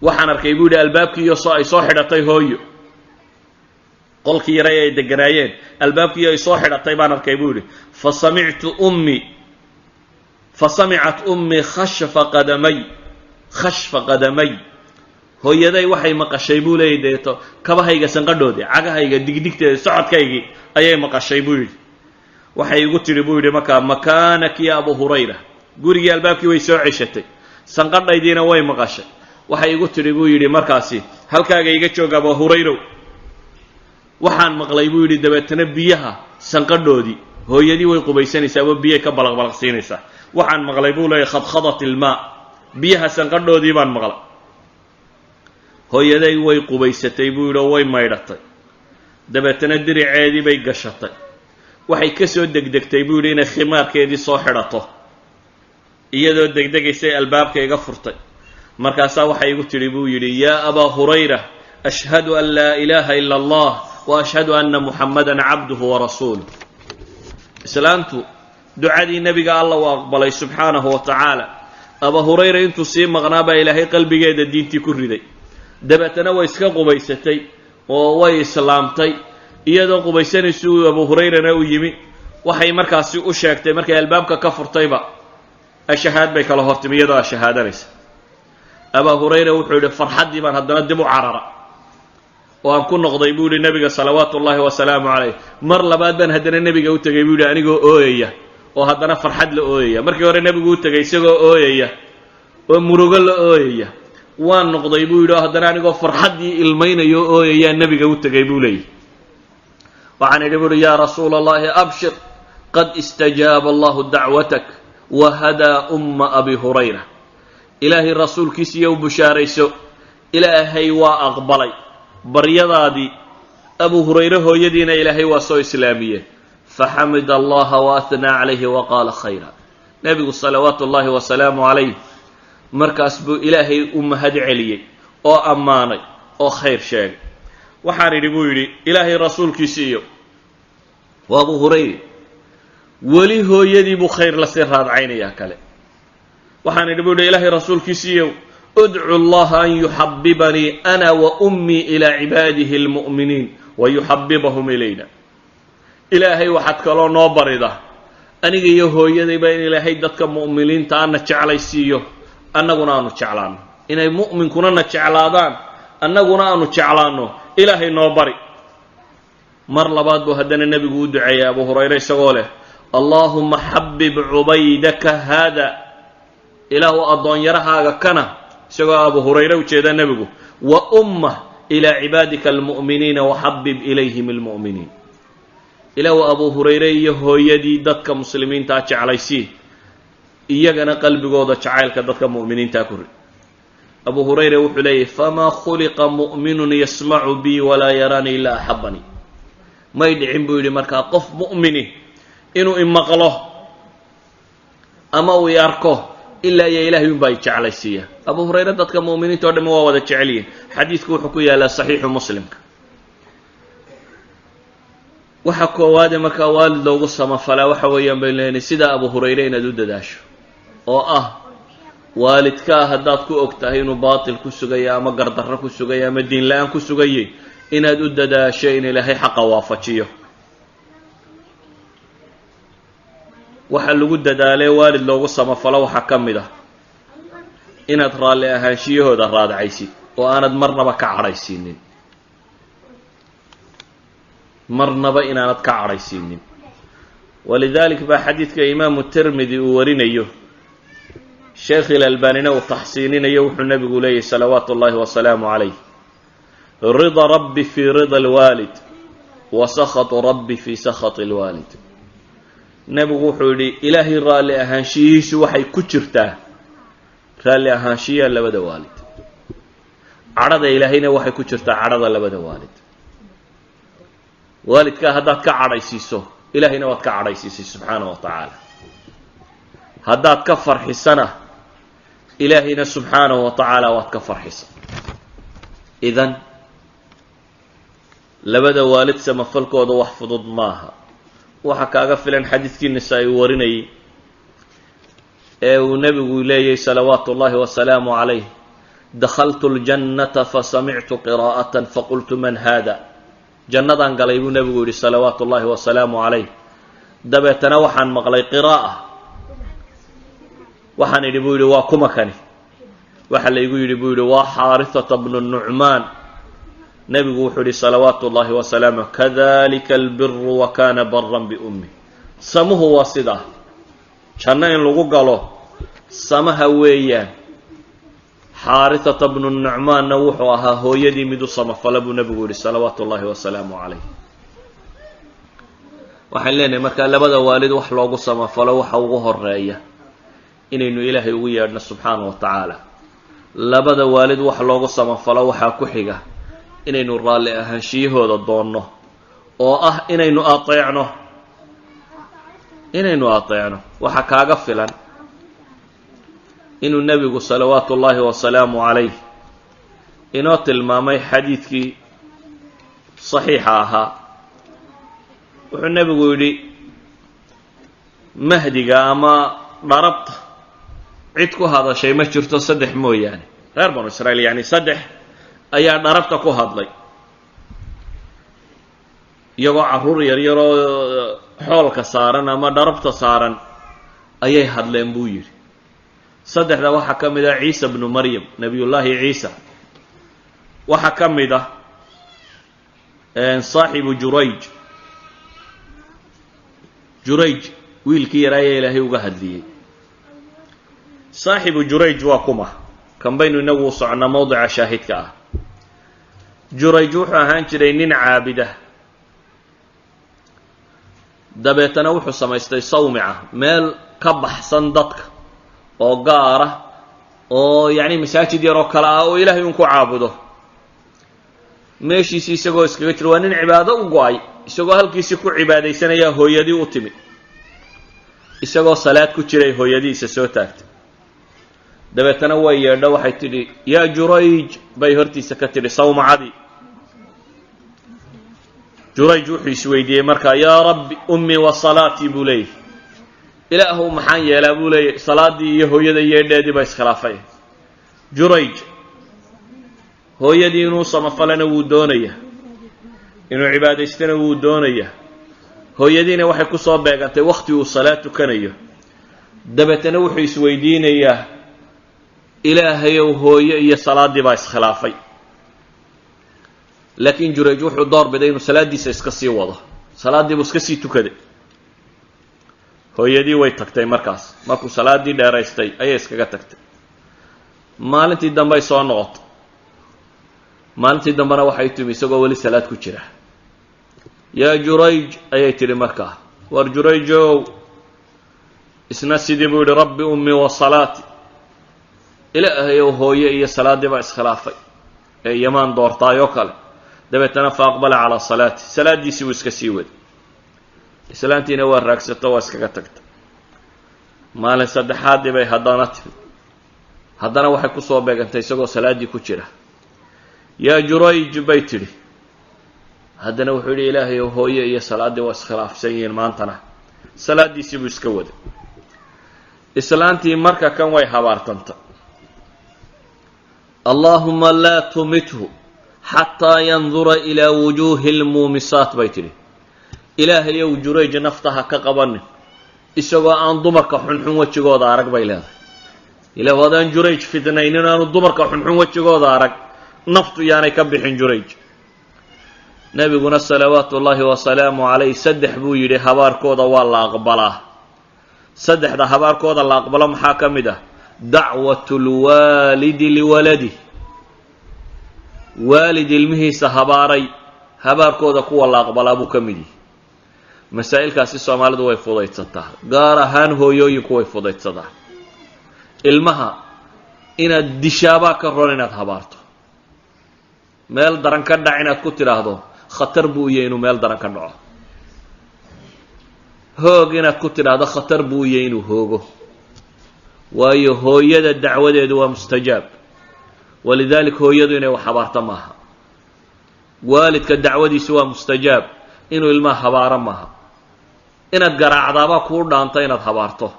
waxaan arkay buu yidhi albaabkiiyo ay soo xidhatay hooyo, qolkii yaray ay deganaayeen albaabkiiyo ay soo xidhatay baan arkay buu yidhi fasamicat ummii khashfa qadamay, hooyaday waxay maqashay buu leeyay deeto kabahayga sanqadhoodii, cagahayga digdigteeda, socodkaygii ayay maqashay buu yidhi. waxay igu tidhi buu yidhi markaa makaanaki ya abu hurayra, gurigii albaabkii way soo ceshatay, sanqadhaydiina way maqashay. waxay igu tidhi buu yidhi markaasi halkaaga iga joog abu hurayrow. waxaan maqlay buu yidhi dabeetana biyaha sanqadhoodii, hooyadii way qubaysanaysaa oo biyay ka balaqbalaqsiinaysaa. waxaan maqlay buu leeyay khadkhadat ilmaa, biyaha sanqadhoodii baan maqlay. hooyaday way qubaysatay buu yidhi oo way maydhatay, dabeetana diriceedii bay gashatay. waxay ka soo degdegtay buu yidhi inay khimaarkeedii soo xidhato, iyadoo degdegaysay albaabka iga furtay. markaasaa waxay igu tidhi buu yidhi yaa abaa hurayra ashhadu an laa ilaaha ila allah wa ashhadu anna muxammadan cabduhu wa rasuuluh. islaantu ducadii nebiga alla u aqbalay subxaanahu wa tacaala. abaa hurayra intuu sii maqnaa baa ilaahay qalbigeeda diintii ku riday. dabeetana way iska qubaysatay oo way islaamtay. iyadoo qubaysanaysu abu hurayrana u yimi, waxay markaasi u sheegtay markay albaabka ka furtayba ashahaad bay kala hortimi iyadoo ashahaadanaysa. abaa hurayra wuxuu yidhi farxaddii baan haddana dib u carara oo aan ku noqday buu yidhi nebiga salawaatu ullaahi wasalaamu calayh. mar labaad baan haddana nebiga u tegay buu yidhi anigoo ooyaya oo haddana farxad la ooyaya. markii hore nebigu u tegay isagoo ooyaya oo murugo la ooyaya, waan noqday buu yidhi oo haddana anigoo farxaddii ilmaynayo ooyayaa nebiga u tegay buu leeyahy. waxaan idhi buuhi yaa rasuula allahi abshir qad istajaaba allahu dacwatak wa hadaa umma abi hurayra. ilaahay rasuulkiisiiyo u bushaarayso, ilaahay waa aqbalay baryadaadii, abu hurayre hooyadiina ilaahay waa soo islaamiyeen. faxamida allaha waahnaa calayhi wa qaala khayra. nebigu salawaatu ullaahi wasalaamu calayh markaas buu ilaahay u mahad celiyey oo ammaanay oo khayr sheegay. waxaan idhi buu yidhi ilaahay rasuulkiisiiyo waa abu hurayre, weli hooyadii buu khayr lasii raadcaynayaa kale. waxaan idhi buu yidhi ilaahay rasuulkiisiiyo udcu allaha an yuxabibanii ana wa ummii ilaa cibaadihi almu'miniin wa yuxabibahum ilayna. ilaahay waxaad kaloo noo barida aniga iyo hooyadayba in ilaahay dadka mu'miniinta ana jeclaysiiyo, annaguna aanu jeclaano. inay mu'minkunana jeclaadaan, annaguna aanu jeclaanno, ilaahay noo bari. mar labaad buu haddana nebigu u duceeyay abu hurayre isagoo leh allaahuma xabib cubaydaka haada, ilaahu addoonyarahaaga kana, isagoo abu hurayre u jeeda nebigu, wa ummah ilaa cibaadika almu'miniina waxabib ilayhim almu'miniin. ilaahu abu hurayre iyo hooyadii dadka muslimiintaa jeclaysii, iyagana qalbigooda jacaylka dadka mu'miniintaa ku rid. abu hurayra wuxuu leeyahy famaa khuliqa mu'minun yasmacu bii walaa yaraanii ilaa axabanii. may dhicin buu yidhi markaa qof mu'mini inuu imaqlo ama uu i arko ilaa iyo ilaahay unbaa i jeclaysiiya. abu hurayre dadka mu'miniinta o dhan waa wada jecel yihin. xadiidku wuxuu ku yaalaa saxiixu muslimka. waxa koowaade markaa waalid loogu samafalaa waxa weeyaan baynu leeyahay sidaa abu hurayre inaad u dadaasho, oo ah waalidkaa haddaad ku og tahay inuu baatil ku sugaya ama gardarro ku sugaya ama diin la-aan ku sugayay, inaad u dadaasho in ilaahay xaqa waafajiyo. waxa lagu dadaalee waalid loogu samafalo waxaa ka mid ah inaad raalli ahaanshiyahooda raadacaysid oo aanad marnaba ka cadhaysiinin, marnaba inaanad ka cadhaysiinin. walidalik baa xadiidka imaamu tirmidi uu warinayo, sheekh ilalbaanina uu taxsiininayo, wuxuu nebigu leeyahy salawaatu ullaahi wasalaamu calayh rida rabbi fii rida alwaalid wa sakhatu rabbi fii sakhati alwaalid. nebigu wuxuu yidhi ilaahay raalli ahaanshiyihiisu waxay ku jirtaa raalli ahaanshiyaha labada waalid, cadhada ilaahayna waxay ku jirtaa cadhada labada waalid. waalidkaa haddaad ka cadhaysiiso ilaahayna waad ka cadhaysiisay subxaana wa tacaala. haddaad ka farxisana ilaahayna subxaanahu wa tacaala waad ka farxisa. idan labada waalid samafalkooda wax fudud maaha. waxa kaaga filan xadiidkii nisaa-i warinayay ee uu nebigu leeyahy salawaatu ullahi wasalaamu calayh: dakhaltu ljannata fasamictu qiraa'atan faqultu man haada. jannadaan galay buu nebigu yidhi salawaatu ullahi wasalaamu calayh, dabeetana waxaan maqlay qiraa'a. waxaan idhi buu yidhi waa kuma kani? waxa laygu yidhi buu yidhi waa xaarithata bnu nucmaan. nebigu wuxuu yidhi salawaatu ullahi wasalaamu kadalika albiru wa kana baran biummi. samuhu waa sidaa, janno in lagu galo samaha weeyaan. xaarithata bnu nucmaanna wuxuu ahaa hooyadii mid u samafala buu nebigu yidhi salawaatu ullahi wasalaamu calayh. waxaan leenahay markaa labada waalid wax loogu samafalo waxa ugu horeeya inaynu ilaahay ugu yeedhno subxaana wa tacaala. labada waalid wax loogu samafalo waxaa ku xiga inaynu raalli ahaanshiyahooda doonno, oo ah inaynu ateecno. waxa kaaga filan inuu nebigu salawaatu ullaahi wasalaamu calayh inoo tilmaamay xadiidkii saxiixa ahaa. wuxuu nebigu yidhi mahdiga ama dharabta cid ku hadashay ma jirto saddex mooyaane. reer banu israiil yani saddex ayaa dharabta ku hadlay, iyagoo carruur yaryaroo xoolka saaran ama dharabta saaran ayay hadleen buu yidhi. saddexda waxaa ka mid ah ciisa bnu maryam, nebiyullaahi ciisa. waxaa ka mid ah saaxibu jurayj wiilkii yaraa ayaa ilaahay uga hadliyey. saaxibu jurayj waa kuma? kan baynu inagu u soconnaa mowdica shaahidka ah. jurayj wuxuu ahaan jiray nin caabida, dabeetana wuxuu samaystay sawmica, meel ka baxsan dadka oo gaara, oo yacni masaajid yaroo kale ah oo ilaahay un ku caabudo. meeshiisii isagoo iskaga jiro, waa nin cibaado u go-ay. isagoo halkiisii ku cibaadaysanayaa hooyadii u timi. isagoo salaad ku jiray hooyadiisa soo taagtay, dabeetana way yeedho waxay tidhi yaa jurayj bay hortiisa ka tidhi sawmacadii. jurayj wuxuu isweydiiyey markaa, yaa rabbi ummii wa salaatii buu leeyahy. ilaahu maxaan yeelaa buu leeyahy, salaaddii iyo hooyada yeedheedii baa iskhilaafay. jurayj hooyadii inuu samafalana wuu doonayaa, inuu cibaadaystana wuu doonayaa. hooyadiina waxay ku soo beegantay wakhti uu salaad tukanayo. dabeetana wuxuu isweydiinayaa, ilaahayow hooyo iyo salaaddii baa iskhilaafay. laakiin jurayj wuxuu door biday inuu salaaddiisa iska sii wado. salaaddii buu iska sii tukaday. hooyadii way tagtay markaas. markuu salaaddii dheeraystay ayay iskaga tagtay. maalintii dambe ay soo noqotay. maalintii dambena waxay timi isagoo weli salaad ku jira. yaa jurayj ayay tidhi markaa, war jurayjow, isna sidii buu yidhi rabbi ummii wa salaati. ilaahayow hooye iyo salaaddii baa iskhilaafay ee yamaan doortaayoo kale. dabeetana fa aqbala calaa salaati, salaaddiisii buu iska sii waday. islaantiina waa raagsato, waa iskaga tagtay. maalin saddexaaddii bay haddana timi. haddana waxay ku soo beegantay isagoo salaaddii ku jira. yaa jurayj bay tidhi. haddana wuxuu yidhi ilaahayow hooye iyo salaaddii waa iskhilaafsan yihiin maantana. salaaddiisii buu iska waday. islaantii marka kan way habaartanta. allaahuma laa tumithu xataa yandura ilaa wujuuhi lmuumisaat bay tidhi. ilaahayow jurayj naftaha ka qabanin isagoo aan dumarka xunxun wejigooda arag bay leedahay. ilah haddaan jurayj fidnaynin aanu dumarka xunxun wejigooda arag, naftu yaanay ka bixin jurayj. nebiguna salawaatu ullaahi wasalaamu calayh saddex buu yidhi habaarkooda waa la aqbalaa. saddexda habaarkooda la aqbalo maxaa ka mid ah? dacwatu lwaalidi liwaladih. waalid ilmihiisa habaaray habaarkooda kuwa la aqbalaa buu ka mid yahay. masaa'ilkaasi soomaalidu way fudaydsataa, gaar ahaan hooyooyinku way fudaydsataa. ilmaha inaad dishaabaa ka ron inaad habaarto. meel daran ka dhac inaad ku tidhaahdo khatar buu yahay inuu meel daran ka dhaco. hoog inaad ku tidhaahdo khatar buu yahay inuu hoogo. waayo hooyada dacwadeedu waa mustajaab. walidaalika hooyadu inay wax habaarto maaha. waalidka dacwadiisu waa mustajaab, inuu ilmaha habaaro maaha. inaad garaacdaabaa kuu dhaanta inaad habaarto.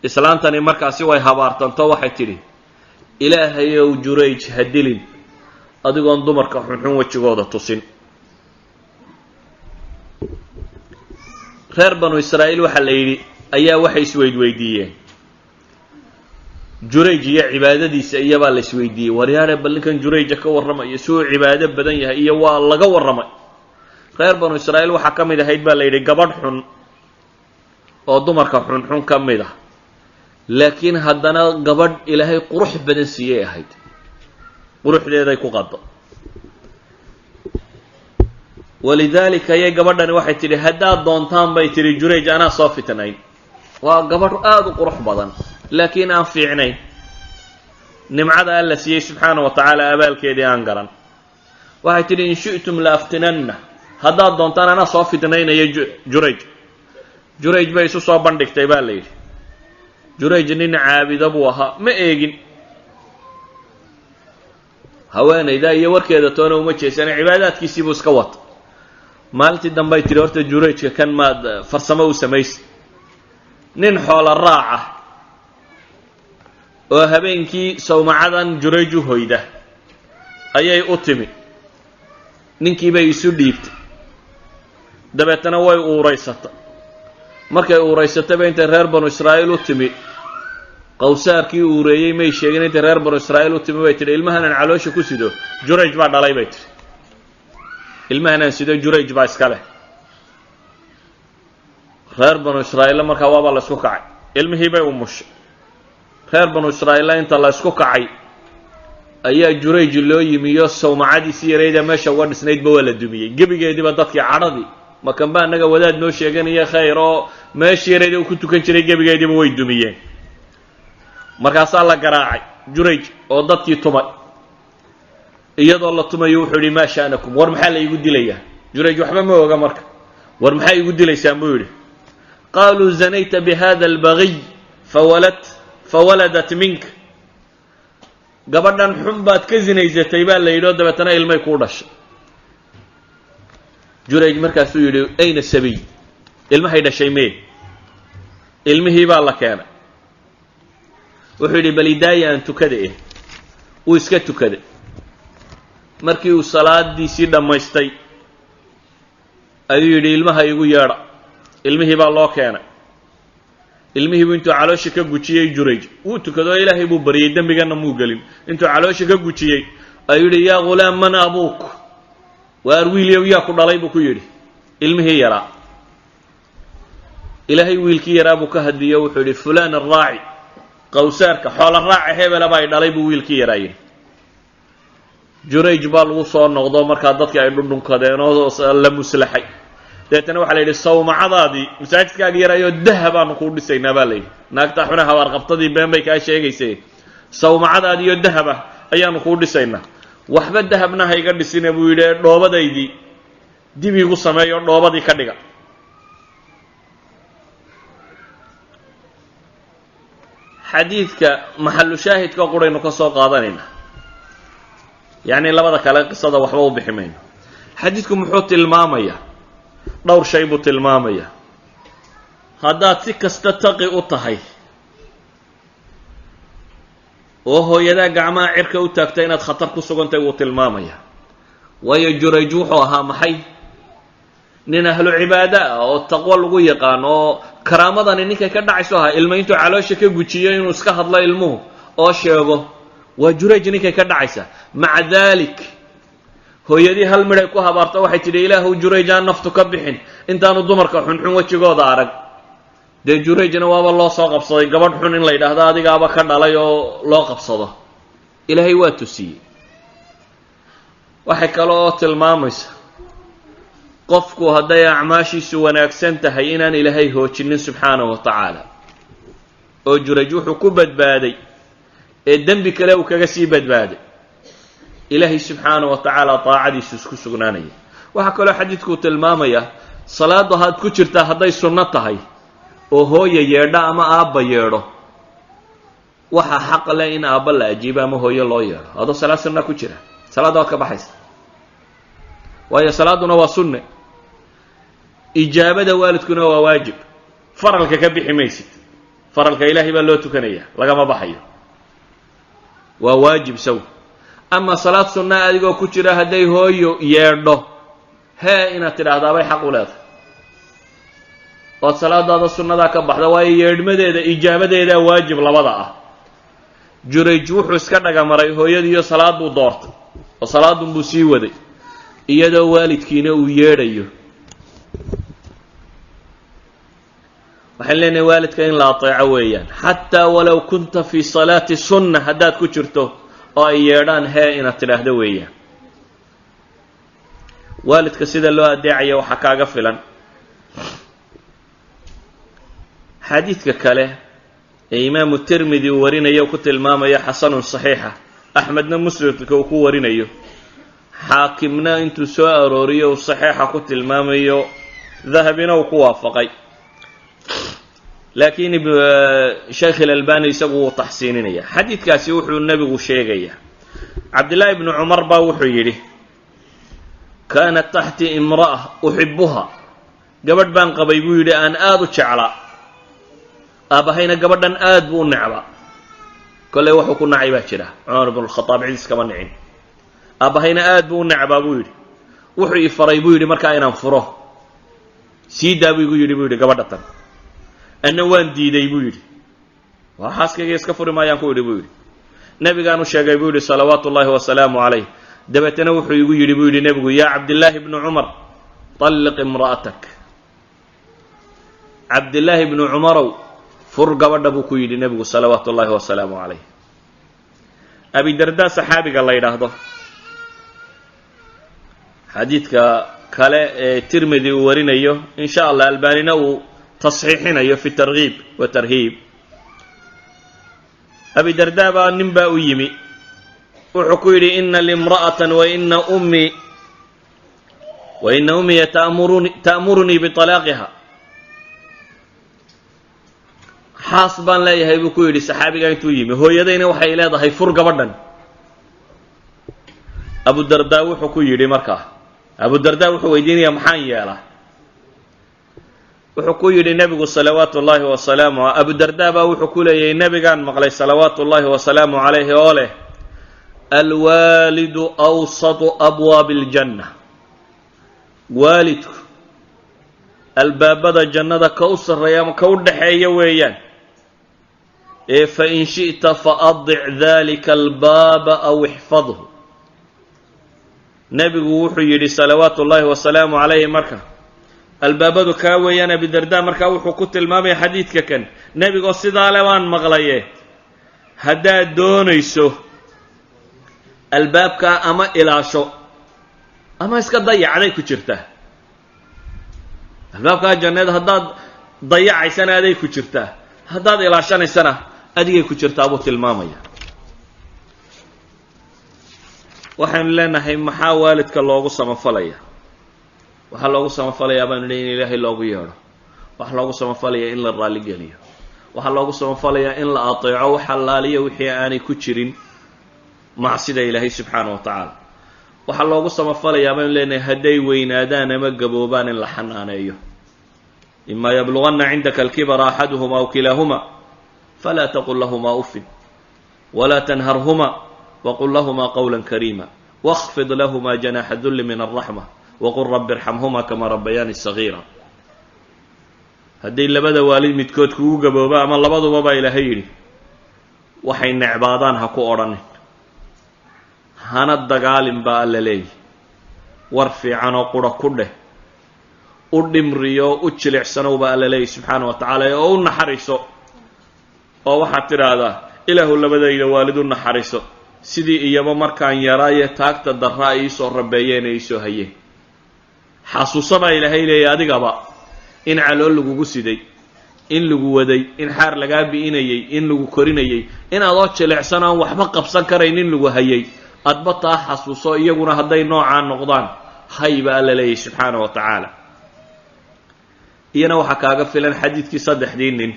islaantani markaasi way habaartanto waxay tidhi, ilaahayow Jurayj ha dilin adigoon dumarka xunxun wejigooda tusin. reer banu israa'iil waxaa la yidhi ayaa waxay isweydweydiiyeen Jurayj iyo cibaadadiisa iyabaa la isweydiiyey, waryaare bal ninkan Jurayja ka warramaya si uu cibaado badan yahay iyo waa laga warramay. reer banu israa'iil waxaa ka mid ahayd baa la yidhi gabadh xun oo dumarka xunxun ka mid ah, laakiin haddana gabadh ilaahay qurux badan siiyey ahayd. quruxdeeday ku qaddo. walidaalika ayay gabadhani waxay tidhi haddaad doontaan bay tidhi Jurayj anaa soo fitnayn. waa gabadh aada u qurux badan laakiin aan fiicnayn, nimcada alla siiyey subxaana wa tacaala abaalkeedii aan garan. waxay tidhi in shi'tum la aftinanna, haddaad doontaan anaa soo fitnaynaya Jurayj. Jurayj bay isu soo bandhigtay baa la yidhi. Jurayj nin caabida buu ahaa, ma eegin haweenayda iyo warkeeda toona uma jeesana, cibaadaadkiisii buu iska wata. maalintii dambay tidhi horta Jurayjka kan maad farsamo u samaysa. nin xoola raaca oo habeenkii sawmacadan Jurayj u hoyda ayay u timi. ninkii bay isu dhiibtay, dabeetana way uuraysatay. markay uuraysatayba intay reer banu israa'iil u timi, qawsaarkii uureeyey may sheegin. intay reer banu israa'iil u timi bay tidhi ilmahan aan caloosha ku sido Jurayj baa dhalay bay tidhi. ilmahan aan sido Jurayj baa iska leh. reer banu israa'iilla markaa waabaa la isku kacay. ilmihii bay umushay. reer banu israa'iilla inta la isku kacay ayaa Jurayj loo yimiyo sawmacadiisii yarayda meesha uga dhisnaydba waa la dumiyey. gebigeediiba dadkii cadhadii makan baa annaga wadaad noo sheeganaya khayr oo meeshii yarayda uu ku tukan jiray gebigeediiba way dumiyeen. markaasaa la garaacay Jurayj oo dadkii tumay. iyadoo la tumayo wuxuu yidhi maa sha'nakum, war maxaa la iigu dilayaa? Jurayj waxba ma oga marka. war maxaa iigu dilaysaan buu yidhi. qaaluu zanayta bihada albagiy fawaladat minka, gabadhan xun baad ka zinaysatay baa la yidhi oo dabeetana ilmay kuu dhashay. Jurayj markaasuu yidhi ayna sabiy, ilmahay dhashay mee? ilmihii baa la keenay. wuxuu yidhi bal idaaya aan tukada wuu iska tukaday. markii uu salaadiisii dhammaystay ayuu yidhi ilmaha igu yeedha. ilmihii baa loo keenay. ilmihii buu intuu caloosha ka gujiyey Jurayj wuu tukadoo ilaahay buu baryey, dembigana muu gelin. intuu caloosha ka gujiyey ayuu yidhi yaa ghulaam man abuuk, waar wiilyow yaa ku dhalay buu ku yidhi. ilmihii yaraa. ilaahay wiilkii yaraa buu ka hadliyo wuxuu yidhi fulaan arraaci, qawsaarka xoola raaca hebela baa dhalay buu wiilkii yaraa yidhi. Jurayj baa lagu soo noqdo markaa dadkii ay dhundhunkadeen oo la muslaxay. deetana waxaa la yidhi sawmacadaadii masaajidkaagii yaraayo dahabaanu kuu dhisaynaa baa la yidhi. naagta xuna habaarqabtadii been bay kaa sheegaysay. sawmacadaadiiyo dahaba ayaanu kuu dhisaynaa. waxba dahabna ha iga dhisina buu yidhi dhoobadaydii dib iigu sameeyo dhoobadii ka dhiga. xadiidka maxalu shaahidka quraynu ka soo qaadanaynaa, yacni labada kale qisada waxba u bixi mayno. xadiidku muxuu tilmaamayaa? dhowr shay buu tilmaamayaa. haddaad si kasta taqi u tahay oo hooyadaa gacmaha cirka u taagta inaad khatar ku sugantahay wuu tilmaamayaa. waayo Jurayj wuxuu ahaa maxay? nin ahlu cibaado ah oo taqwo lagu yaqaan oo karaamadani ninkay ka dhacayso ahaa. ilma intuu caloosha ka gujiyo inuu iska hadlo ilmuhu oo sheego waa Jurayj ninkay ka dhacaysa. maca daalik hooyadii hal midhay ku habaarto waxay tidhi ilaahu Jurayj aan naftu ka bixin intaanu dumarka xunxun wejigooda arag. dee Jurayjna waaba loo soo qabsaday gabadh xun in la yidhaahdo adigaaba ka dhalay oo loo qabsado. ilaahay waa tusiyey. waxay kale oo tilmaamaysa qofku hadday acmaashiisu wanaagsan tahay inaan ilaahay hoojinin subxaanahu wa tacaala. oo Jurayj wuxuu ku badbaaday ee dembi kale uu kaga sii badbaaday. ilaahay subxaanahu wa tacaala taacadiisu isku sugnaanaya. waxaa kaloo xadiidkuu tilmaamaya salaaddu had ku jirtaa hadday sunno tahay oo hooya yeedho ama aabba yeedho waxa xaq leh in aabba la ajiibo ama hooyo loo yeedho adoo salaad sunna ku jira salaadda waad ka baxaysa waayo salaaduna waa sunne ijaabada waalidkuna waa waajib faralka ka bixi maysid faralka ilaahay baa loo tukanaya lagama baxayo waa waajib saw ama salaad sunna adigoo ku jira hadday hooyo yeedho hee inaad tidhaahdaa bay xaq u leedahay ood salaadaada sunnadaa ka baxda waayo yeedhmadeeda ijaabadeedaa waajib labada ah jurayj wuxuu iska dhagamaray hooyadiiyo salaad buu doortay oo salaadunbuu sii waday iyadoo waalidkiina uu yeedhayo waxaan leenahay waalidka in la ateeco weeyaan xataa walow kunta fii salaati sunna haddaad ku jirto oo ay yeedhaan hee inaad tidhaahdo weeyaan waalidka sida loo adeecaya waxaa kaaga filan xadiidka kale ee imaamu tirmidi uu warinayo ku tilmaamayo xasanun saxiixa axmedna muslimka uu ku warinayo xaakimna intuu soo arooriyo uu saxiixa ku tilmaamayo dahabina uu ku waafaqay laakiin sheekh ilalbani isagu wuu taxsiininaya xadiidkaasi wuxuu nebigu sheegayaa cabdillaahi ibnu cumar baa wuxuu yidhi kaanat taxtii imra'a uxibuha gabadh baan qabay buu yidhi aan aada u jeclaa aabahayna gabadhan aad buu u necbaa kolley wuxuu ku nacay baa jira cumar ibnu lkhadaab cidiis kama nicin aabahayna aad buu u necbaa buu yidhi wuxuu ii faray buu yidhi markaa inaan furo sii daa buu igu yidhi buu yidhi gabadha tan anna waan diiday buu yidhi waa xaaskayga iska furi maayaan ku yidhi buu yidhi nebigaan u sheegay buu yidhi salawaatu ullaahi wasalaamu calayh dabeetana wuxuu igu yidhi buu yidhi nebigu yaa cabdillaahi ibnu cumar talliq imra'atak cabdillaahi ibnu cumarow fur gabadha buu ku yidhi nebigu salawaatu ullaahi wasalaamu calayh abidardaa saxaabiga la yidhaahdo xadiidka kale ee tirmidi uu warinayo in sha allah albaanina uu tasxiixinayo fi targhiib wa tarhiib abidardaa baa nin baa u yimi wuxuu ku yidhi ina limra'atan waina ummiya ta'murunii bitalaaqiha xaas baan leeyahay buu ku yidhi saxaabigaa intuu yimi hooyadayna waxay leedahay fur gabadhan abudardaa wuxuu ku yidhi markaa abudardaa wuxuu weydiinayaa maxaan yeelaa wuxuu ku yidhi nebigu salawaatu ullaahi wasalaamu abudardaa baa wuxuu ku leeyahay nebigaan maqlay salawaatu ullaahi wasalaamu calayhi oo leh alwaalidu awsatu abwaabi aljanna waalidku albaabada jannada ka u sarreeya ama ka u dhaxeeya weeyaan ee fain shi'ta faadic dalika albaaba aw ixfadhu nebigu wuxuu yidhi salawaatu ullaahi wasalaamu calayhi marka albaabadu kaa weeyaan abidardaa markaa wuxuu ku tilmaamaya xadiidka kan nebigoo sidaa le baan maqlaye haddaad doonayso albaabkaa ama ilaasho ama iska dayacday ku jirtaa albaabkaa jannada haddaad dayacaysana aday ku jirtaa haddaad ilaashanaysana adigay ku jirtaa buu tilmaamaya waxaynu leenahay maxaa waalidka loogu samafalaya waxaa loogu samafalayaa baanu leey in ilaahay loogu yeedho waxaa loogu samafalayaa in la raalligeliyo waxaa loogu samafalayaa in la ateeco wax allaaliya wixii aanay ku jirin macsida ilaahay subxaana wa tacaala waxaa loogu samafalayaa baynu leenahay hadday weynaadaan ama gaboobaan in la xanaaneeyo imaa yabluganna cindaka alkibara axaduhuma aw kilaahuma falaa taqul lahumaa ufin walaa tanharhuma waqul lahumaa qawla kariima wاkhfid lahumaa janaaxa dulli min alraxma waqul rabbi irxamhuma kama rabbayaani sagiira hadday labada waalid midkood kugu gabooba ama labaduba baa ilaahay yidhi waxay necbaadaan ha ku odhanin hana dagaalin baa alla leeyi war fiicanoo qura ku dheh u dhimriyo u jilicsanow baa alla leeyi subxaana wa tacaala oo u naxariiso oo waxaad tidhaahdaa ilaahu labadayda waalid u naxariiso sidii iyaba markaan yaraaye taagta darra ay iisoo rabeeyeen ee iisoo hayeen xasuuso baa ilaahay leeya adigaba in calool lagugu siday in lagu waday in xaar lagaa bi'inayey in lagu korinayey in adoo jilicsan aan waxba qabsan karayn in lagu hayay adba taa xasuuso iyaguna hadday noocaa noqdaan hay baa alla leeyahy subxaana wa tacaala iyana waxaa kaaga filan xadiidkii saddexdii nin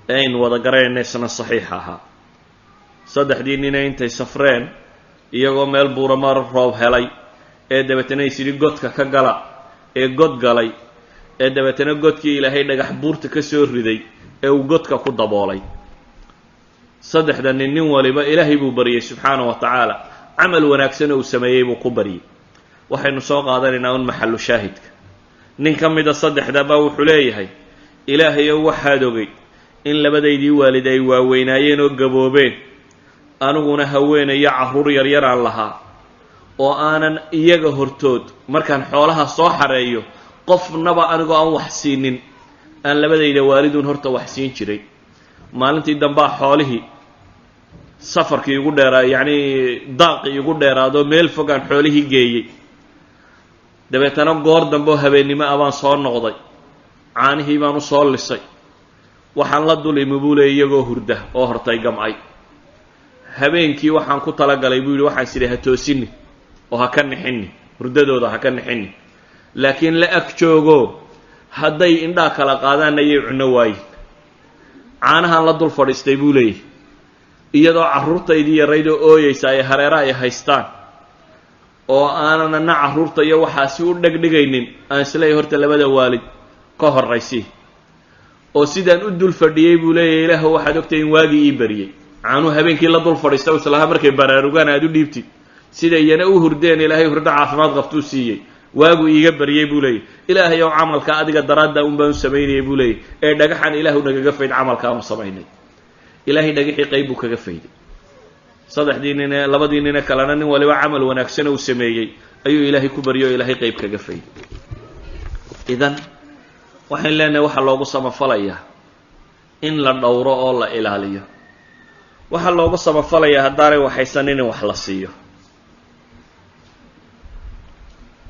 ee aynu wada garanayna isna saxiix ahaa. saddexdii nina intay safreen iyagoo meel buuramar roob helay ee dabeetana isyidhi godka ka gala ee god galay ee dabeetana godkii ilaahay dhagax buurta ka soo riday ee uu godka ku daboolay. saddexda nin waliba ilaahay buu baryay subxaanahu wa tacaala, camal wanaagsan uu sameeyey buu ku baryay. waxaynu soo qaadanaynaa un maxallu shaahidka. nin ka mida saddexdaba wuxuu leeyahay, ilaahayow waxaad ogay in labadaydii waalid ay waaweynaayeen oo gaboobeen, aniguna haweenayo carruur yaryar aan lahaa, oo aanan iyaga hortood markaan xoolaha soo xareeyo qofnaba anigoo aan wax siinin aan labadayda waaliduun horta wax siin jiray. maalintii dambaa xoolihii safarkii igu dheeraa, yacnii daaqii igu dheeraadoo meel fogaan xoolihii geeyey. dabeetana goor dambeoo habeennimo ah baan soo noqday, caanihii baan u soo lisay, waxaan la dul imi buu leey iyagoo hurda oo hortay gamcay. habeenkii waxaan ku talagalay buu yidhi, waxaan sidhi ha toosini oo ha ka nixini, hurdadooda ha ka nixini, laakiin la ag joogo hadday indhaa kala qaadaan ayay cunno waayin. caanahaan la dul fadhiistay buu leeyahy, iyadoo carruurtaydii yaraydoo ooyeysa ay hareera ay haystaan, oo aananna carruurta iyo waxaasi u dhegdhigaynin, aan isleeyahy horta labada waalid ka horraysi. oo sidaan u dul fadhiyey buu leeyahy, ilaahu waxaad ogtay in waagii ii bariyey. caanuu habeenkii la dul fadhiista u islaha markay baraarugaan aad u dhiibtid, sida iyana u hurdeen ilaahay hurdo caafimaad qabtuu siiyey, waagu iiga baryey buu leeyahy. ilaahay ow camalka adiga daraadda un baan u samaynayay buu leeyahy, ee dhagaxan ilaahu nagaga fayd camalka aanu samaynay. ilaahay dhagaxii qayb buu kaga fayday. saddexdii nine labadii nine kalena nin waliba camal wanaagsan uu sameeyey ayuu ilaahay ku baryo o ilaahay qayb kaga fayday. idan waxaan leenahay waxaa loogu samafalayaa in la dhowro oo la ilaaliyo. waxaa loogu samafalayaa haddaanay waxaysanin in wax la siiyo,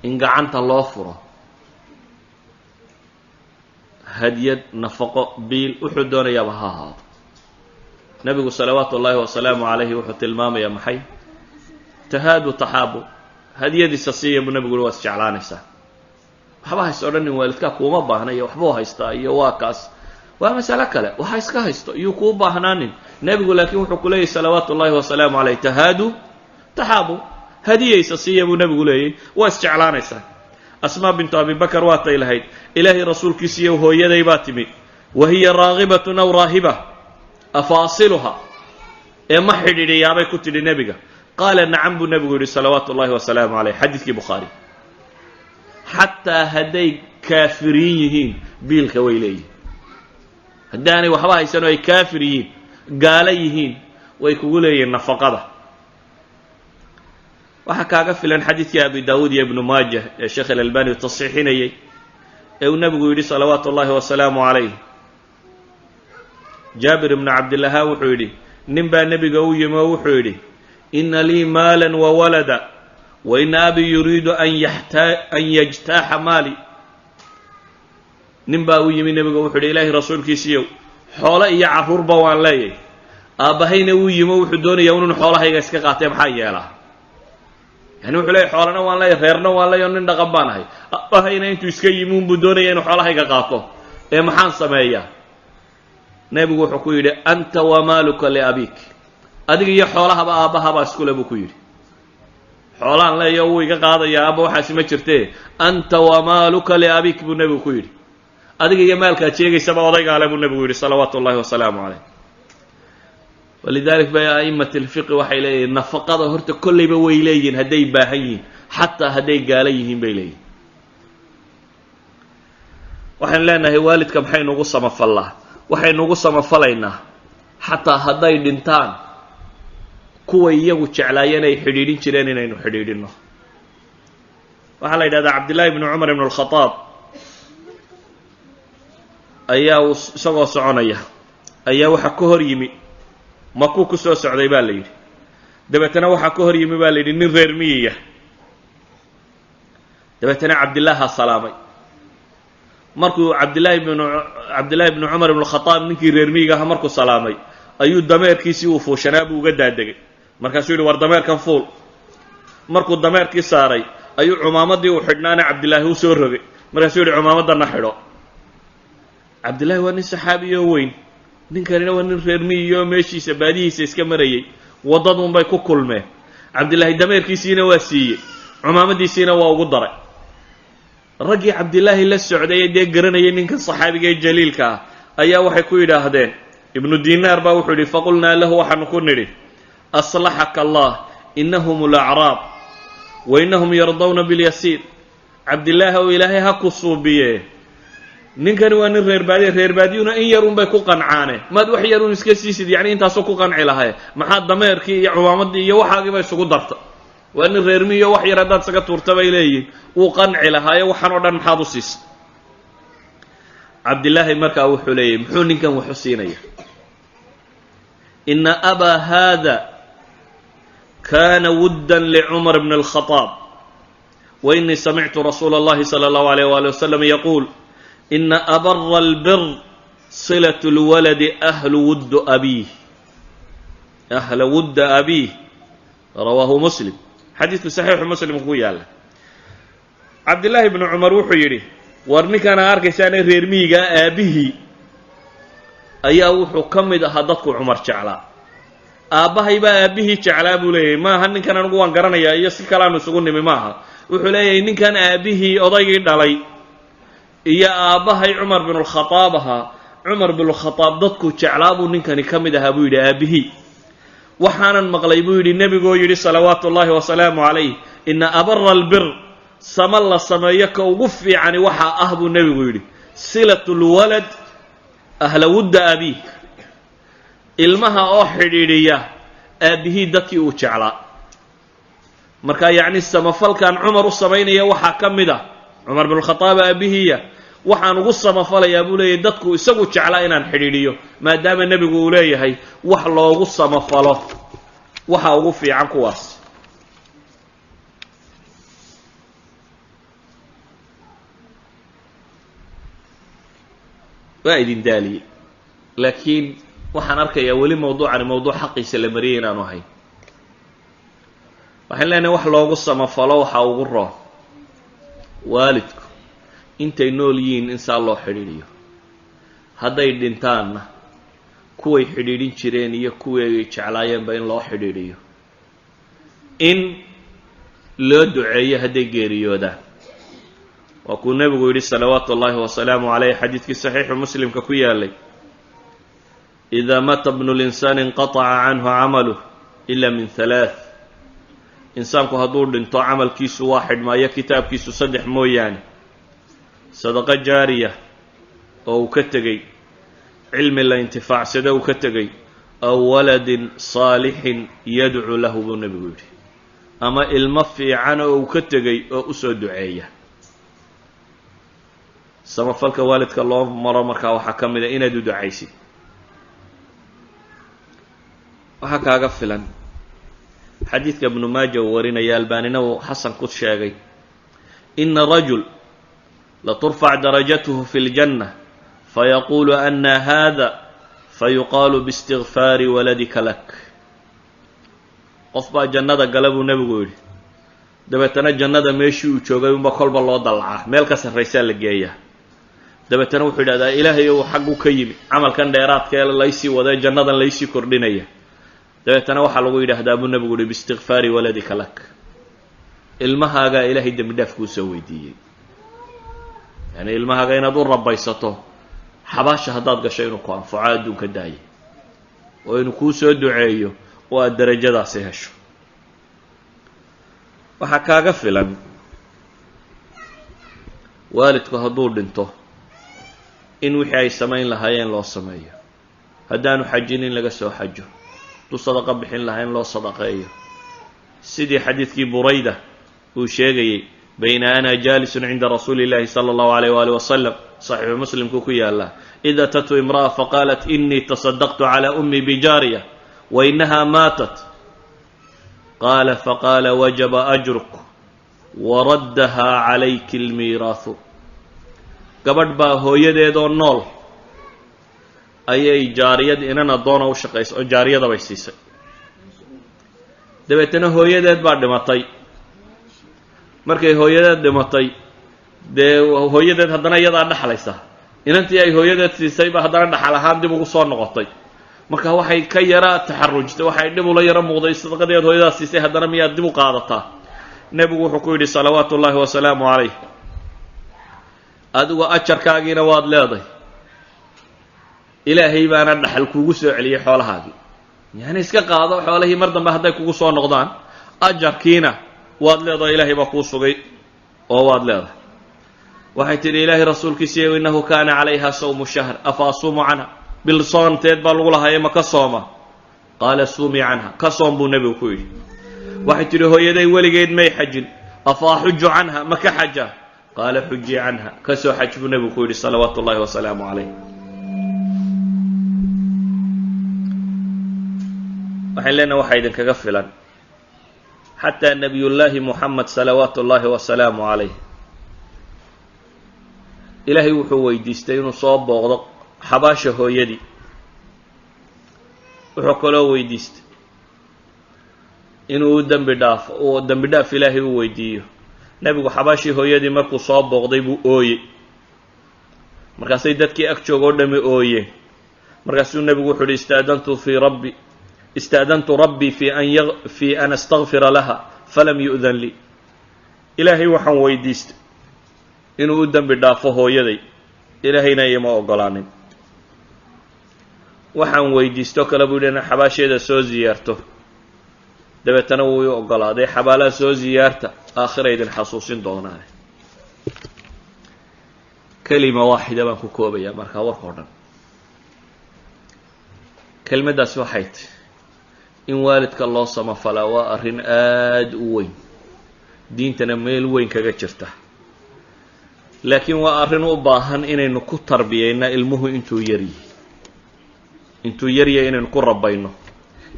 in gacanta loo furo, hadyad, nafaqo, biil, wuxuu doonayaaba ha ahaado. nebigu salawaatu ullaahi wasalaamu calayhi wuxuu tilmaamayaa maxay? tahaadu taxaabu. hadyadiisa siiya buu nebigu waa isjeclaanaysaa. waxba haysto odhanin waalidkaa kuuma baahna iyo waxbuu haystaa iyo waa kaas, waa masalo kale. waxa iska haysto iyuu kuu baahnaanin. nebigu laakiin wuxuu ku leeyahy salawaatu ullaahi wasalaamu calayh, tahaadu taxaabu. hadiyaysa siiya buu nebigu leeyahy, waa isjeclaanaysaa. asmaa bintu abi bakar waatay lahayd, ilaahay rasuulkiisiiyo hooyaday baa timi, wa hiya raagibatun aw raahiba afaasiluha, ee ma xidhiidhiyaabay ku tidhi nebiga. qaala nacam buu nebigu yidhi salawaatu ullaahi wasalaamu calayh, xadiidkii bukhaari. xataa hadday kaafiriin yihiin biilka way leeyihin. haddaanay waxba haysanoo ay kaafir yihiin, gaalo yihiin, way kugu leeyihiin nafaqada. waxaa kaaga filan xadiidkii abi daawuud iyo ibnu maajah ee sheekh alalbani uu tasxiixinayey, ee uu nebigu yidhi salawaatu ullaahi wasalaamu calayh, jaabir ibnu cabdillaha wuxuu yidhi, nin baa nebiga u yimi oo wuxuu yidhi, ina lii maalan wa walada wa ina abii yuriidu an yajtaaxa maali. nin baa u yimi nebiga wuxuu yidhi, ilaahay rasuulkiisiiyow, xoolo iyo carruurba waan leeyahay, aabbahayna wuu yimi oo wuxuu doonayaa inun xoolahayga iska qaatee maxaa yeelaa? yani wuxuu leeyahy xoolana waan leeyahy, reerna waan leeyahy, nin dhaqan baan ahay, aabahayna intuu iska yimi unbuu doonaya inuu xoolahayga qaato, ee maxaan sameeyaa? nebigu wuxuu ku yidhi, anta wamaaluka liabik. adiga iyo xoolahaba aabbahabaa iskule buu ku yidhi. xoolahan leeyaho wuu iga qaadaya aabba, waxaasi ma jirtee, anta wamaaluka liabik buu nebigu ku yidhi. adiga iyo maalkaad sheegaysaba odaygaale buu nebigu yidhi salawaatu ullaahi wasalaamu calayh. walidalik bay a'imati lfiqi waxay leeyihiin nafaqada horta kollayba way leeyihiin hadday baahan yihiin, xataa hadday gaalo yihiin bay leeyihin. waxaynu leenahay waalidka maxaynuugu samafallaa? waxaynuugu samafalaynaa xataa hadday dhintaan kuway iyagu jeclaayeen ay xidhiidhin jireen inaynu xidhiidhinno. waxaa la yidhahdaa cabdillaahi bnu cumar ibnu alkhadaab ayaa uu isagoo soconaya ayaa waxaa ka hor yimi, makuu ku soo socday baa la yidhi. dabeetana waxaa ka hor yimi baa la yidhi nin reer miyiya. dabeetana cabdillaaha salaamay. markuu cabdillaahi bnu cumar ibnu khadaab ninkii reer miyiga aha markuu salaamay, ayuu dameerkiisii uu fuushanaa buu uga daadegay. markaasuu yidhi, war dameerkan fuul. markuu dameerkii saaray ayuu cumaamadii uu xidhnaana cabdillaahi u soo rogay. markaasuu yidhi, cumaamadana xidho. cabdillaahi waa nin saxaabiyo weyn, ninkanina waa nin reer miyiyo meeshiisa baadihiisa iska marayay, waddaduunbay ku kulmeen. cabdillaahi dameerkiisiina waa siiyey, cumaamadiisiina waa ugu daray. raggii cabdillaahi la socday ee dee garanayay ninkan saxaabiga ee jaliilka ah ayaa waxay ku yidhaahdeen, ibnu dinaar baa wuxuu yidhi faqulnaa lahu, waxaanu ku nidhi aslaxaka allah inahum alacraab wa inahum yardawna bilyasiir. cabdillaahi oo ilaahay ha ku suubiye, ninkani waa nin reerbaadiyuna in yarunbay ku qancaane, maad wax yarun iska siisid, yacni intaasoo ku qanci lahaye, maxaa dameerkii iyo cumaamadii iyo waxaagiiba isugu darta? waa nin reermiyo wax yar haddaad isaga tuurta bay leeyihin, wuu qanci lahaaye waxaan oo dhan maxaad u siisa? cabdillaahi markaa wuxuu leeyahy muxuu ninkan wax u siinaya? ina abaa haada kana wuddan licumar bn اlkhطaab wa inii samictu rasuula اllahi salى اllahu alayh wali wasalam yaquul ina abara اlbir silaة اlwaladi ahla wudda abiih rawaahu muslim. xadiidku saxiixu muslim ku yaalla. cabdillaahi bnu cumar wuxuu yidhi war ninkaan aa arkaysaane reer miyigaa aabbihii ayaa wuxuu ka mid ahaa dadku cumar jeclaa. aabbahay baa aabbihii jeclaa buu leeyahay, maaha ninkan anigu waan garanayaa iyo si kalaanu isugu nimi maaha. wuxuu leeyahay ninkan aabbihii odaygii dhalay iyo aabbahay cumar binulkhadaab ahaa. cumar binulkhadaab dadku jeclaa buu ninkani ka mid ahaa buu yidhi aabbihii. waxaanan maqlay buu yidhi nebigoo yidhi salawaatu ullaahi wasalaamu calayh ina abara albir, sama la sameeyo ka ugu fiicani waxaa ah buu nebigu yidhi silatu lwalad ahla wudda abiih, ilmaha oo xidhiidhiya aabbihii dadkii uu jeclaa. marka yacni samafalkan cumar u samaynaya waxaa ka mid ah cumar binulkhadaab aabbihiiya, waxaan ugu samafalayaa buu leeyahay dadku isagu jeclaa inaan xidhiidhiyo, maadaama nebigu uu leeyahay wax loogu samafalo waxa ugu fiican kuwaas. waa idin daaliyey, laakiin waxaan arkayaa weli mawduucani mawduuc xaqiisa la mariyay inaanu ahayn. waxaan leenahay wax loogu samafalo waxa ugu roon waalidku intay nool yihiin in saa loo xidhiidhiyo, hadday dhintaanna kuway xidhiidhin jireen iyo kuwii ay jeclaayeenba in loo xidhiidhiyo, in loo duceeyo hadday geeriyoodaan. waa kuu nebigu yidhi salawaatu ullaahi wasalaamu calayh xadiidkii saxiixu muslimka ku yaalay idaa mata bnu linsaani inqataca canhu camaluh ila min halaath. insaanku hadduu dhinto camalkiisu waa xidhmaayo, kitaabkiisu 3 mooyaane: sadaqo jaariya oo uu ka tegey, cilmi la intifaacsado uu ka tegey, aw waladin saalixin yadcu lahu buu nebigu yidhi, ama ilmo fiican oo uu ka tegey oo u soo duceeya. samafalka waalidka loo maro markaa waxaa ka mid a inaad u ducaysid. waxaa kaaga filan xadiidka ibnu maaja uu warinaya, albaanina uu xasan ku sheegay, ina rajul laturfac darajatuhu fi اljanna fayaquulu ana hada fayuqaalu biاstigfaari waladika lak. qof baa jannada gala buu nebigu yidhi, dabeetana jannada meeshii uu joogay unba kolba loo dallacaa, meel ka sarraysaa la geeyaa. dabeetana wuxuu yidhahdaa ilaahay ou xaggu ka yimi, camalkan dheeraadka ee laysii wadee jannadan laysii kordhinaya. dabeetana waxaa lagu yidhaahdaa buu nebigu yihi biistikfaari waladika lak, ilmahaagaa ilaahay dembi dhaaf kuu soo weydiiyey. yani ilmahaaga inaad u rabaysato xabaasha haddaad gasho inuu ku anfaco adduunka daaya, oo inuu kuu soo duceeyo oo aad darajadaasi hesho. waxaa kaaga filan waalidku hadduu dhinto in wixii ay samayn lahaayeen loo sameeyo, haddaanu xajin in laga soo xajo, hadduu sadaqo bixin lahaa in loo sadaqeeyo. sidii xadiidkii burayda uu sheegayey, bayna ana jaalisun cinda rasuuli اllahi salى اllahu alayh wali wasalam, saxiixu muslimku ku yaallaa, id atathu imra'a faqaalat inii tasadaqtu calى ummi bijaariya wa inaha maatat. qaala faqaala wajaba ajruk waraddaha calayki اlmiiraahu. gabadh baa hooyadeedoo nool ayay jaariyad inan addoona u shaqaysa oo jaariyada bay siisay. dabeetana hooyadeed baa dhimatay. markay hooyadeed dhimatay, dee hooyadeed haddana iyadaa dhexlaysa, inantii ay hooyadeed siisayba haddana dhaxal ahaan dib ugu soo noqotay. marka waxay ka yara taxarujtay, waxay dhib ula yaro muuqday sadaqadii aad hooyadaas siisay haddana miyaad dib u qaadataa. nebigu wuxuu ku yidhi salawaatu ullaahi wasalaamu calayh, adigu ajarkaagiina waad leeday, ilaahay baana dhaxal kuugu soo celiyey xoolahaagii. yani iska qaado xoolihii mar dambe hadday kugu soo noqdaan, ajarkiina waad leedahay, ilaahay baa kuu sugay oo waad leedahay. waxay tidhi ilaahay rasuulkiisiiyo innahu kaana calayha sawmu shahr afa asuumu canha, bil soonteed baa lagu lahaye ma ka sooma? qaala suumii canha, ka soom buu nebigu ku yidhi. waxay tidhi hooyaday weligeed may xajin, afa axuju canha, ma ka xaja? qaala xujii canha, ka soo xaj buu nebigu ku yidhi salawaatu ullahi wasalaamu calayh. waxaan leenaha waxaa idinkaga filan xataa nebiyullaahi muxamed salawaatu ullaahi wasalaamu calayh, ilaahay wuxuu weydiistay inuu soo booqdo xabaasha hooyadii. wuxuu kaloo weydiistay inuu dembi dhaaf ilaahay u weydiiyo. nebigu xabaashii hooyadii markuu soo booqday buu ooyey, markaasay dadkii ag jooga oo dhami ooyeen. markaasuu nebigu wuxuu uhi istaadantu rabbii fi an astakfira laha falam yu'dan lii. ilaahay waxaan weydiistay inuu u dembi dhaafo hooyaday, ilaahayna ima ogolaanin. waxaan weydiisto kale buu yidhi inaan xabaasheeda soo ziyaarto, dabeetana wuu i ogolaaday. xabaalaha soo ziyaarta, aakhira idin xasuusin doonaan. kelima waaxida baan ku koobayaa markaa warkao dhan. kelmaddaasi waxay tahy in waalidka loo samafalaa waa arrin aada u weyn, diintana meel weyn kaga jirta. laakiin waa arrin u baahan inaynu ku tarbiyayna ilmuhu intuu yaryahay inaynu ku rabayno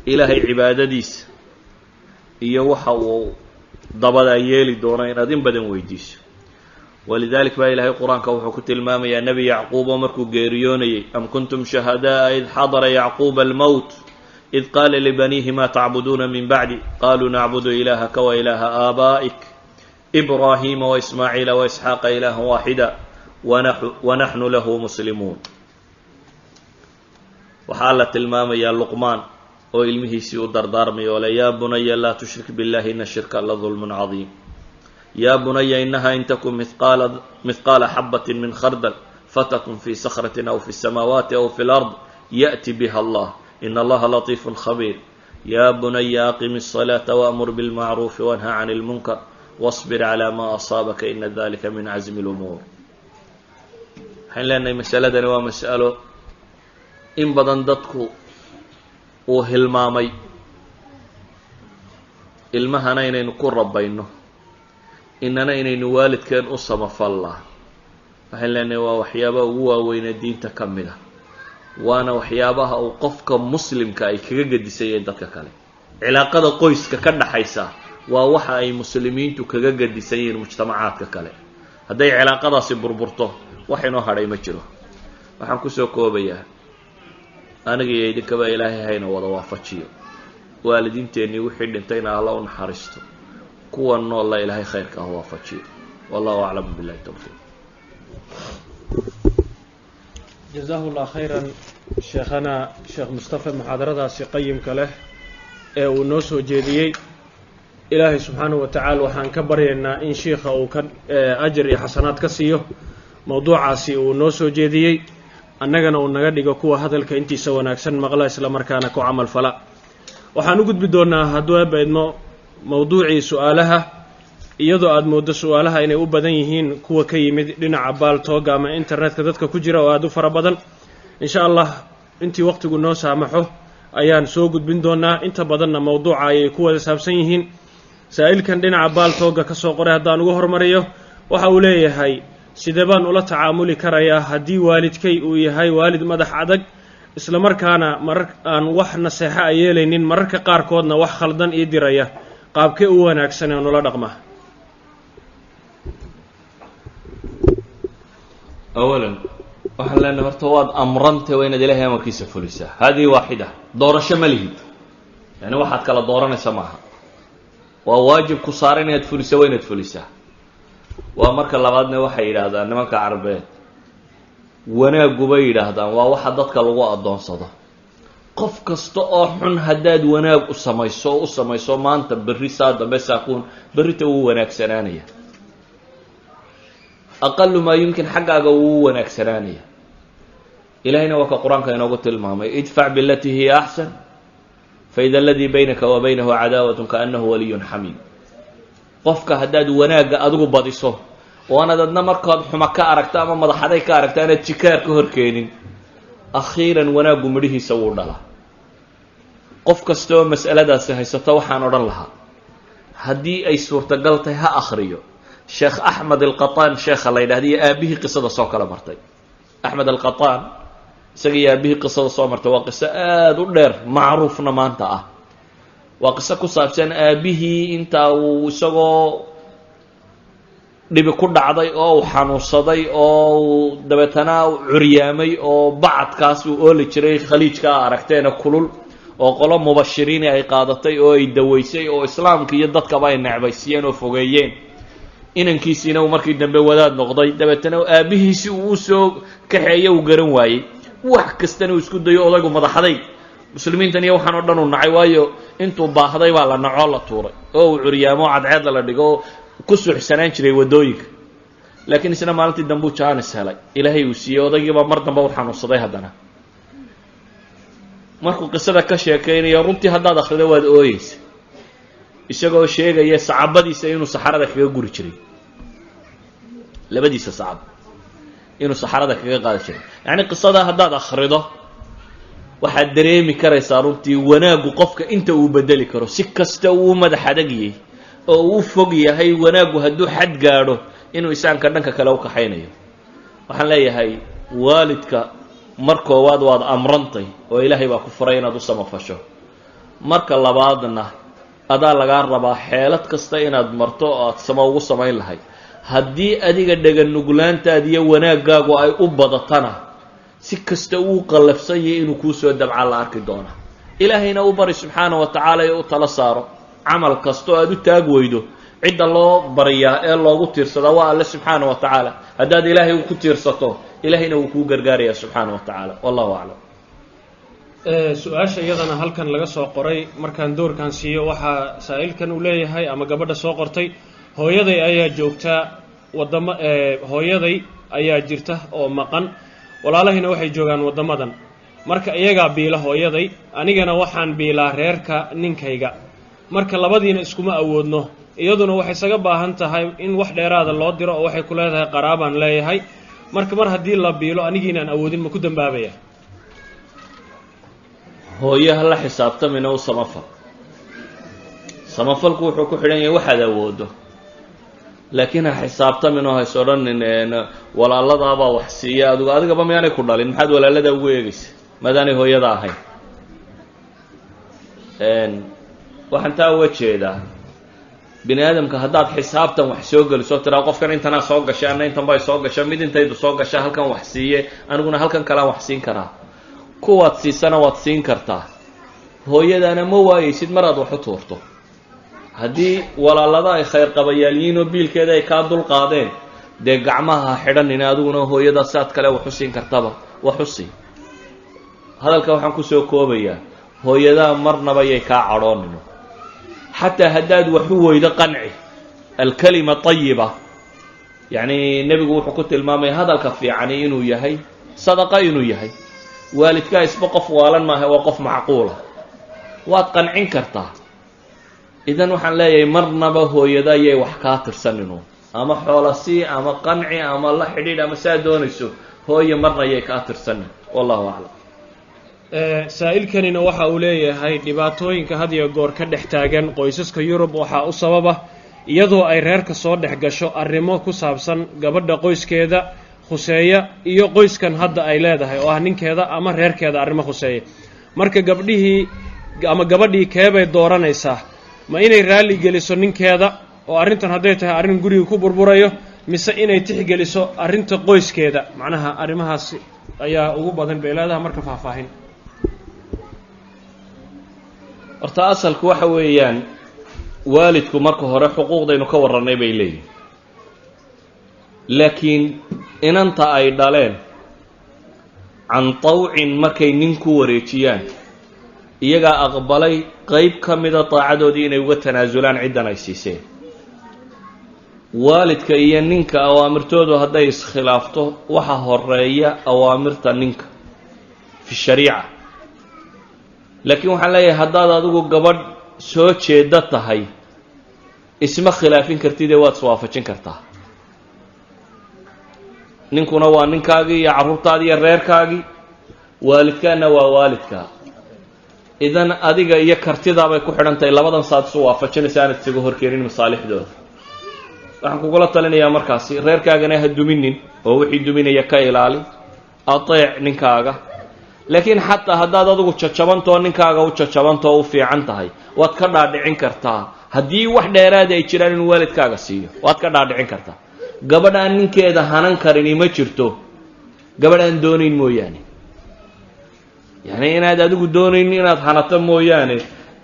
ilaahay cibaadadiisa iyo waxa uu dabadaa yeeli doono inaad in badan weydiiso. walidalik baa ilaahay qur-aanka wuxuu ku tilmaamayaa nebi yacquub oo markuu geeriyoonayay, am kuntum shahadaa id xadara yacquuba almowt id qaala libaniihi ma tacbuduuna min bacdi qaluu nacbudu ilaahaka wa ilaaha aabaa'ik ibraahiima waismaaciila waisxaaqa ilaaha waaxida wanaxnu lahu muslimuun. waxaa la tilmaamayaa luqmaan oo ilmihiisii u dardaarmay oo le yaa bunaya laa tushrik billahi ina shirka la dulmun cadiim. yaa bunaya inaha in takun mihqaala xabatin min khardal fatakun fi sakratin aw fi samaawaati aw fi lard ya'ti biha allah in allaha latiifun khabiir. yaa bunaya aqimi الصalaata waamur bilmacruufi wanha can اlmunkar wasbir calaa maa asaabaka ina dalika min casmi lumuur. waxaan leenahay masaladani waa mas'alo in badan dadku uu hilmaamay. ilmahana inaynu ku rabayno, inana inaynu waalidkeen u samafallaa. waxaan leenahay waa waxyaabaha ugu waaweynee diinta ka mid a, waana waxyaabaha uu qofka muslimka ay kaga gedisayeen dadka kale. cilaaqada qoyska ka dhaxaysa waa waxa ay muslimiintu kaga gedisayeen mujtamacaadka kale. hadday cilaaqadaasi burburto wax inoo hadhay ma jiro. waxaan kusoo koobayaa, aniga iyo idinkaba ilaahay hayna wada waafajiyo. waalidiinteennii wixii dhintayna alla u naxariisto, kuwa noolla ilaahay khayrka ah waafajiyo. wallahu aclam billahi tawfiiq. jazaahu llah khayran sheekhana sheekh mustafa muxaadaradaasi qayimka leh ee uu noo soo jeediyey. ilaahay subxaanahu wa tacaala waxaan ka baryaynaa in shiikha uu ka ajar iyo xasanaad ka siiyo mowduucaasi uu noo soo jeediyey, annagana uu naga dhigo kuwa hadalka intiisa wanaagsan maqla isla markaana ku camal fala. waxaan u gudbi doonaa hadduu eebba idmo mowduucii su-aalaha, iyadoo aada mooddo su-aalaha inay u badan yihiin kuwa ka yimid dhinaca baaltooga ama internetka dadka ku jira oo aada u fara badan. insha allah intii waqtigu noo saamaxo ayaan soo gudbin doonaa. inta badanna mowduuca ayay ku wada saabsan yihiin. saa'ilkan dhinaca baaltooga ka soo qoray haddaan ugu hormariyo, waxa uu leeyahay sidee baan ula tacaamuli karayaa haddii waalidkay uu yahay waalid madax adag, isla markaana marar aan wax naseexo a yeelaynin, mararka qaarkoodna wax khaldan ii diraya, qaabkee u wanaagsan ee nula dhaqma? awalan waxaan leenahay horta waad amrantay waa inaad ilaahay amarkiisa fulisaa. haadihi waaxida, doorasho ma lihid. yani waxaad kala dooranaysa maaha, waa waajib ku saaran inaad fulisa, waa inaad fulisaa. waa marka labaadna waxay yidhaahdaan nimanka carbeed wanaaggu bay yidhaahdaan waa waxa dadka lagu addoonsado. qof kasta oo xun haddaad wanaag u samayso maanta berri saa dambe saakuun berrita wuu wanaagsanaanaya. aqalu maa yumkin xaggaaga wuu wanaagsanaanaya. ilaahayna waa ka qur-aanka inoogu tilmaamay idfac bilatii hiya axsan faida aladii baynaka wa baynahu cadaawatun kaannahu waliyun xamiim. qofka haddaad wanaagga adigu badiso oo aanad adna markood xuma ka aragto ama madaxaday ka aragto aanaad jikaar ka horkeenin, akhiiran wanaaggu midhihiisa wuu dhalaa. qof kasta oo mas'aladaasi haysato waxaan odhan lahaa haddii ay suurtagal tahay ha akhriyo sheekh axmed alqataan sheekha la yidhahda iyo aabihii qisada soo kala martay. axmed alqataan isaga iyo aabihii qisada soo martay waa qiso aada u dheer, macruufna maanta ah. waa qiso ku saabsan aabihii intaa uu isagoo dhibi ku dhacday oo uu xanuunsaday oo uu dabeetana curyaamay oo bacadkaas uu ooli jiray khaliijka a aragteena kulul oo qolo mubashiriini ay qaadatay oo ay daweysay oo islaamka iyo dadkaba ay necbaysiyeen oo fogeeyeen. inankiisiina uu markii dambe wadaad noqday, dabeetana aabihiisi uu usoo kaxeeye uu garan waayey. wax kastana uu isku dayo odaygu madaxday muslimiintan iyo waxaan oo dhan uu nacay, waayo intuu baahday baa la nacoo la tuuray oo uu curyaamo cadceedda la dhigo oo ku suuxsanaan jiray waddooyinka. laakiin isna maalintii dambe uu jaanis helay, ilaahay uu siiyey. odaygiibaa mar dambe u xanuunsaday. haddana markuu qisada ka sheekaynayo runtii haddaad akhrido waad ooyeysa, isagoo sheegaya sacabadiisa inuu saxarada kaga guri jiray, labadiisa sacab inuu saxarada kaga qaadi jiray. yacni qisada haddaad akhrido waxaad dareemi karaysaa runtii wanaaggu qofka inta uu bedeli karo. si kasta uu madax adagiyey oo uu fog yahay, wanaaggu hadduu xad gaadho inuu isaanka dhanka kale u kaxaynayo. waxaan leeyahay waalidka mar koowaad waad amrantay oo ilaahay baa ku faray inaad u samafasho. marka labaadna adaa lagaa rabaa xeelad kasta inaad marto oo aad samo ugu samayn lahayd. haddii adiga dhaganuglaantaada iyo wanaaggaagu ay u badatana si kasta uu qallafsan yahay inuu kuu soo dabca la arki doona. ilaahayna u bari subxaana wa tacaala ee u tala saaro. camal kastoo aad u taag weydo cidda loo baryaa ee loogu tiirsadaa waa alle subxaana wa tacaala. haddaad ilaahay ku tiirsato ilaahayna wuu kuu gargaarayaa subxaana wa tacaala. wallahu aclam. su-aasha iyadana halkan laga soo qoray markaan doorkan siiyo waxaa saa'ilkan uu leeyahay ama gabadha soo qortay, hooyaday ayaa joogtaa wadamo hooyaday ayaa jirta oo maqan, walaalahayna waxay joogaan waddamadan. marka iyagaa biila hooyaday, anigana waxaan biilaa reerka ninkayga. marka labadiina iskuma awoodno. iyaduna waxay isaga baahan tahay in wax dheeraada loo diro oo waxay ku leedahay qaraabaan leeyahay. marka mar haddii la biilo anigiinaan awoodin ma ku dambaabaya? hooyaha la xisaabtamina u samafal. samafalku wuxuu ku xidhan yahay waxaad awoodo, laakiin ha xisaabtaminoo hays odhanin walaaladaabaa wax siiya adigu. adigaba miyaanay ku dhalin, maxaad walaaladaa ugu eegaysa maadaanay hooyada ahayn? waxaan taa uga jeedaa bini aadamka haddaad xisaabtan wax soo geliso tiraa qofkan intanaa soo gashay anna intan bay soo gasha, mid intaydu soo gasha halkan wax siiye aniguna halkan kalean wax siin karaa. kuwaad siisana waad siin kartaa. hooyadaana ma waayeysid mar aad wax u tuurto. haddii walaalada ay khayr qabayaalyihiin oo biilkeeda ay kaa dul qaadeen, dee gacmaha ha xidhanina adiguna hooyada saad kale wax u siin kartaba wax u sii. hadalka waxaan kusoo koobayaa hooyadaa marnaba yay kaa cadhoonino. xataa haddaad wax u weydo qanci. alkalima tayiba, yacni nebigu wuxuu ku tilmaamay hadalka fiicani inuu yahay sadaqa inuu yahay. waalidkaa isba qof waalan maaha, waa qof macquula, waad qancin kartaa. idan waxaan leeyahay marnaba hooyada ayay wax kaa tirsaninu, ama xoolasii ama qanci ama la xidhiidh ama saa doonayso, hooye marna ayay kaa tirsanin. wallahu aclam. saa'ilkanina waxa uu leeyahay dhibaatooyinka had iyo goor ka dhex taagan qoysaska Yurub waxaa u sababa iyadoo ay reerka soo dhex gasho arrimo ku saabsan gabadha qoyskeeda khuseeya iyo qoyskan hadda ay leedahay oo ah ninkeeda ama reerkeeda arrimo khuseeya. marka gabadhii keebay dooranaysaa? ma inay raalli geliso ninkeeda oo arrintan hadday tahay arrin guriga ku burburayo, mise inay tixgeliso arrinta qoyskeeda? macnaha arrimahaas ayaa ugu badan bay leedahay. marka faahfaahin. horta asalku waxa weeyaan waalidku marka hore xuquuqdaynu ka warrannay bay leeyihin, laakiin inanta ay dhaleen can tawcin markay nin ku wareejiyaan iyagaa aqbalay qayb ka mida daacadoodii inay uga tanaasulaan ciddan ay siiseen. waalidka iyo ninka awaamirtoodu hadday iskhilaafto waxa horeeya awaamirta ninka fi shariica. laakiin waxaan leeyahay haddaad adigu gabadh soo jeeda tahay isma khilaafin kartidee waad iswaafajin kartaa. ninkuna waa ninkaagii iyo carruurtaadii iyo reerkaagii, waalidkaana waa waalidkaa. idan adiga iyo kartidaabay ku xidhan tahay labadan saad isu waafajinaysa aanad isaga horkeenin masaalixdooda. waxaan kugula talinayaa markaasi reerkaagana ha duminin oo wixii duminaya ka ilaali, ateec ninkaaga. laakiin xataa haddaad adigu jajabantoo ninkaaga u jajabantoo u fiican tahay waad ka dhaadhicin kartaa. haddii wax dheeraada ay jiraan inuu waalidkaaga siiyo waad ka dhaadhicin kartaa. gabadh aan ninkeeda hanan karini ma jirto, gabadh aan doonayn mooyaane. yacni inaad adigu doonayn inaad hanato mooyaane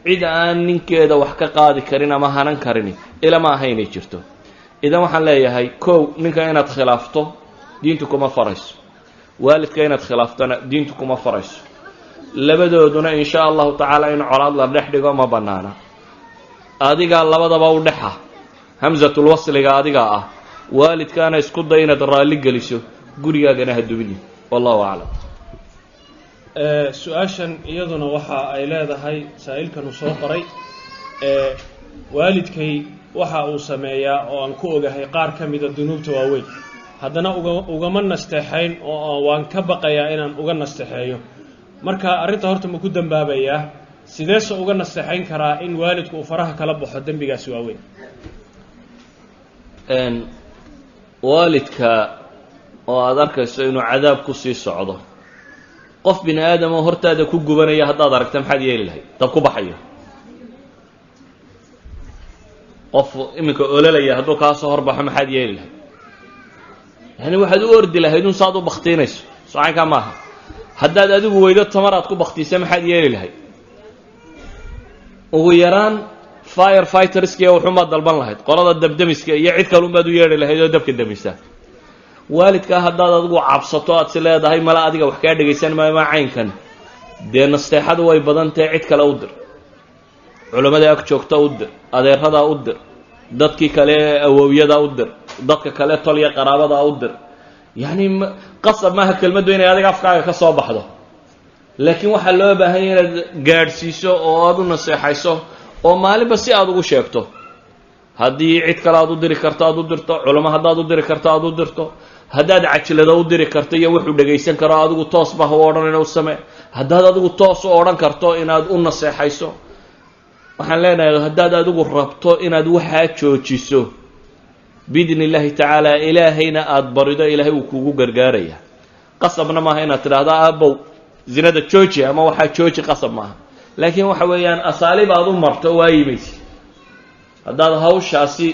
cid aan ninkeeda wax ka qaadi karin ama hanan karini ilama aha inay jirto. idan waxaan leeyahay kow, ninka inaad khilaafto diintu kuma farayso, waalidka inaad khilaaftona diintu kuma farayso. labadooduna in sha allahu tacaala in colaad la dhex dhigo ma bannaana. adigaa labadaba u dhexa, hamsatul wasliga adigaa ah. waalidkaana isku day inaad raalli geliso, gurigaagana ha duminin. wallahu aclam. su-aashan iyaduna waxa ay leedahay saa'ilkan uu soo qoray, waalidkay waxa uu sameeyaa oo aan ku ogahay qaar ka mida dunuubta waaweyn, haddana ugama nasteexayn oo waan ka baqayaa inaan uga nasteexeeyo. marka arrinta horta ma ku dambaabayaa? sideese uga nasteexayn karaa in waalidku uu faraha kala baxo dembigaasi waaweyn? waalidka oo aada arkayso inuu cadaab ku sii socdo, qof bini aadam oo hortaada ku gubanaya haddaad aragta maxaad yeeli lahayd? dab ku baxayo. qof iminka ololaya hadduu kaa soo horbaxo maxaad yeeli lahayd? yani waxaad u ordi lahayd un saad u baktiinayso, socankaa maaha. haddaad adigu weydo tamar aad ku baktiisa maxaad yeeli lahayd? ugu yaraan fire fighterskiiya wuxuunbaad dalban lahayd, qolada dabdemiska iyo cid kalunbaad u yeedhi lahayd oo dabka demisa. waalidkaa haddaad adigu cabsato aad si leedahay mala adiga wax kaa dhegaysan maayo maa caynkan, dee nasteexadu way badantahe cid kale u dir, culammada ag joogta u dir, adeeradaa u dir, dadkii kale awowyadaa u dir, dadka kale tolya qaraabadaa u dir. yacni qasab maaha kelmaddu inay adiga afkaaga ka soo baxdo, laakiin waxaa loo baahanya inaad gaadhsiiso oo aada u naseexayso oo maalinba si aada ugu sheegto. haddii cid kale aad u diri karto aad u dirto, culamo haddaad u diri karto aad u dirto, haddaad cajilado u diri karto iyo wuxuu dhagaysan karo adigu toos ba ha u odhan ina u samee. haddaad adigu toos u odhan karto inaad u naseexayso, waxaan leenahay haddaad adigu rabto inaad waxaa joojiso biidni illaahi tacaala ilaahayna aada barido, ilaahay wuu kuugu gargaaraya. qasabna maaha inaad tidhaahdo aabow zinada jooji ama waxaa jooji, qasab maaha. laakiin waxa weeyaan asaaliib aad u marto waa yimaysi. haddaad hawshaasi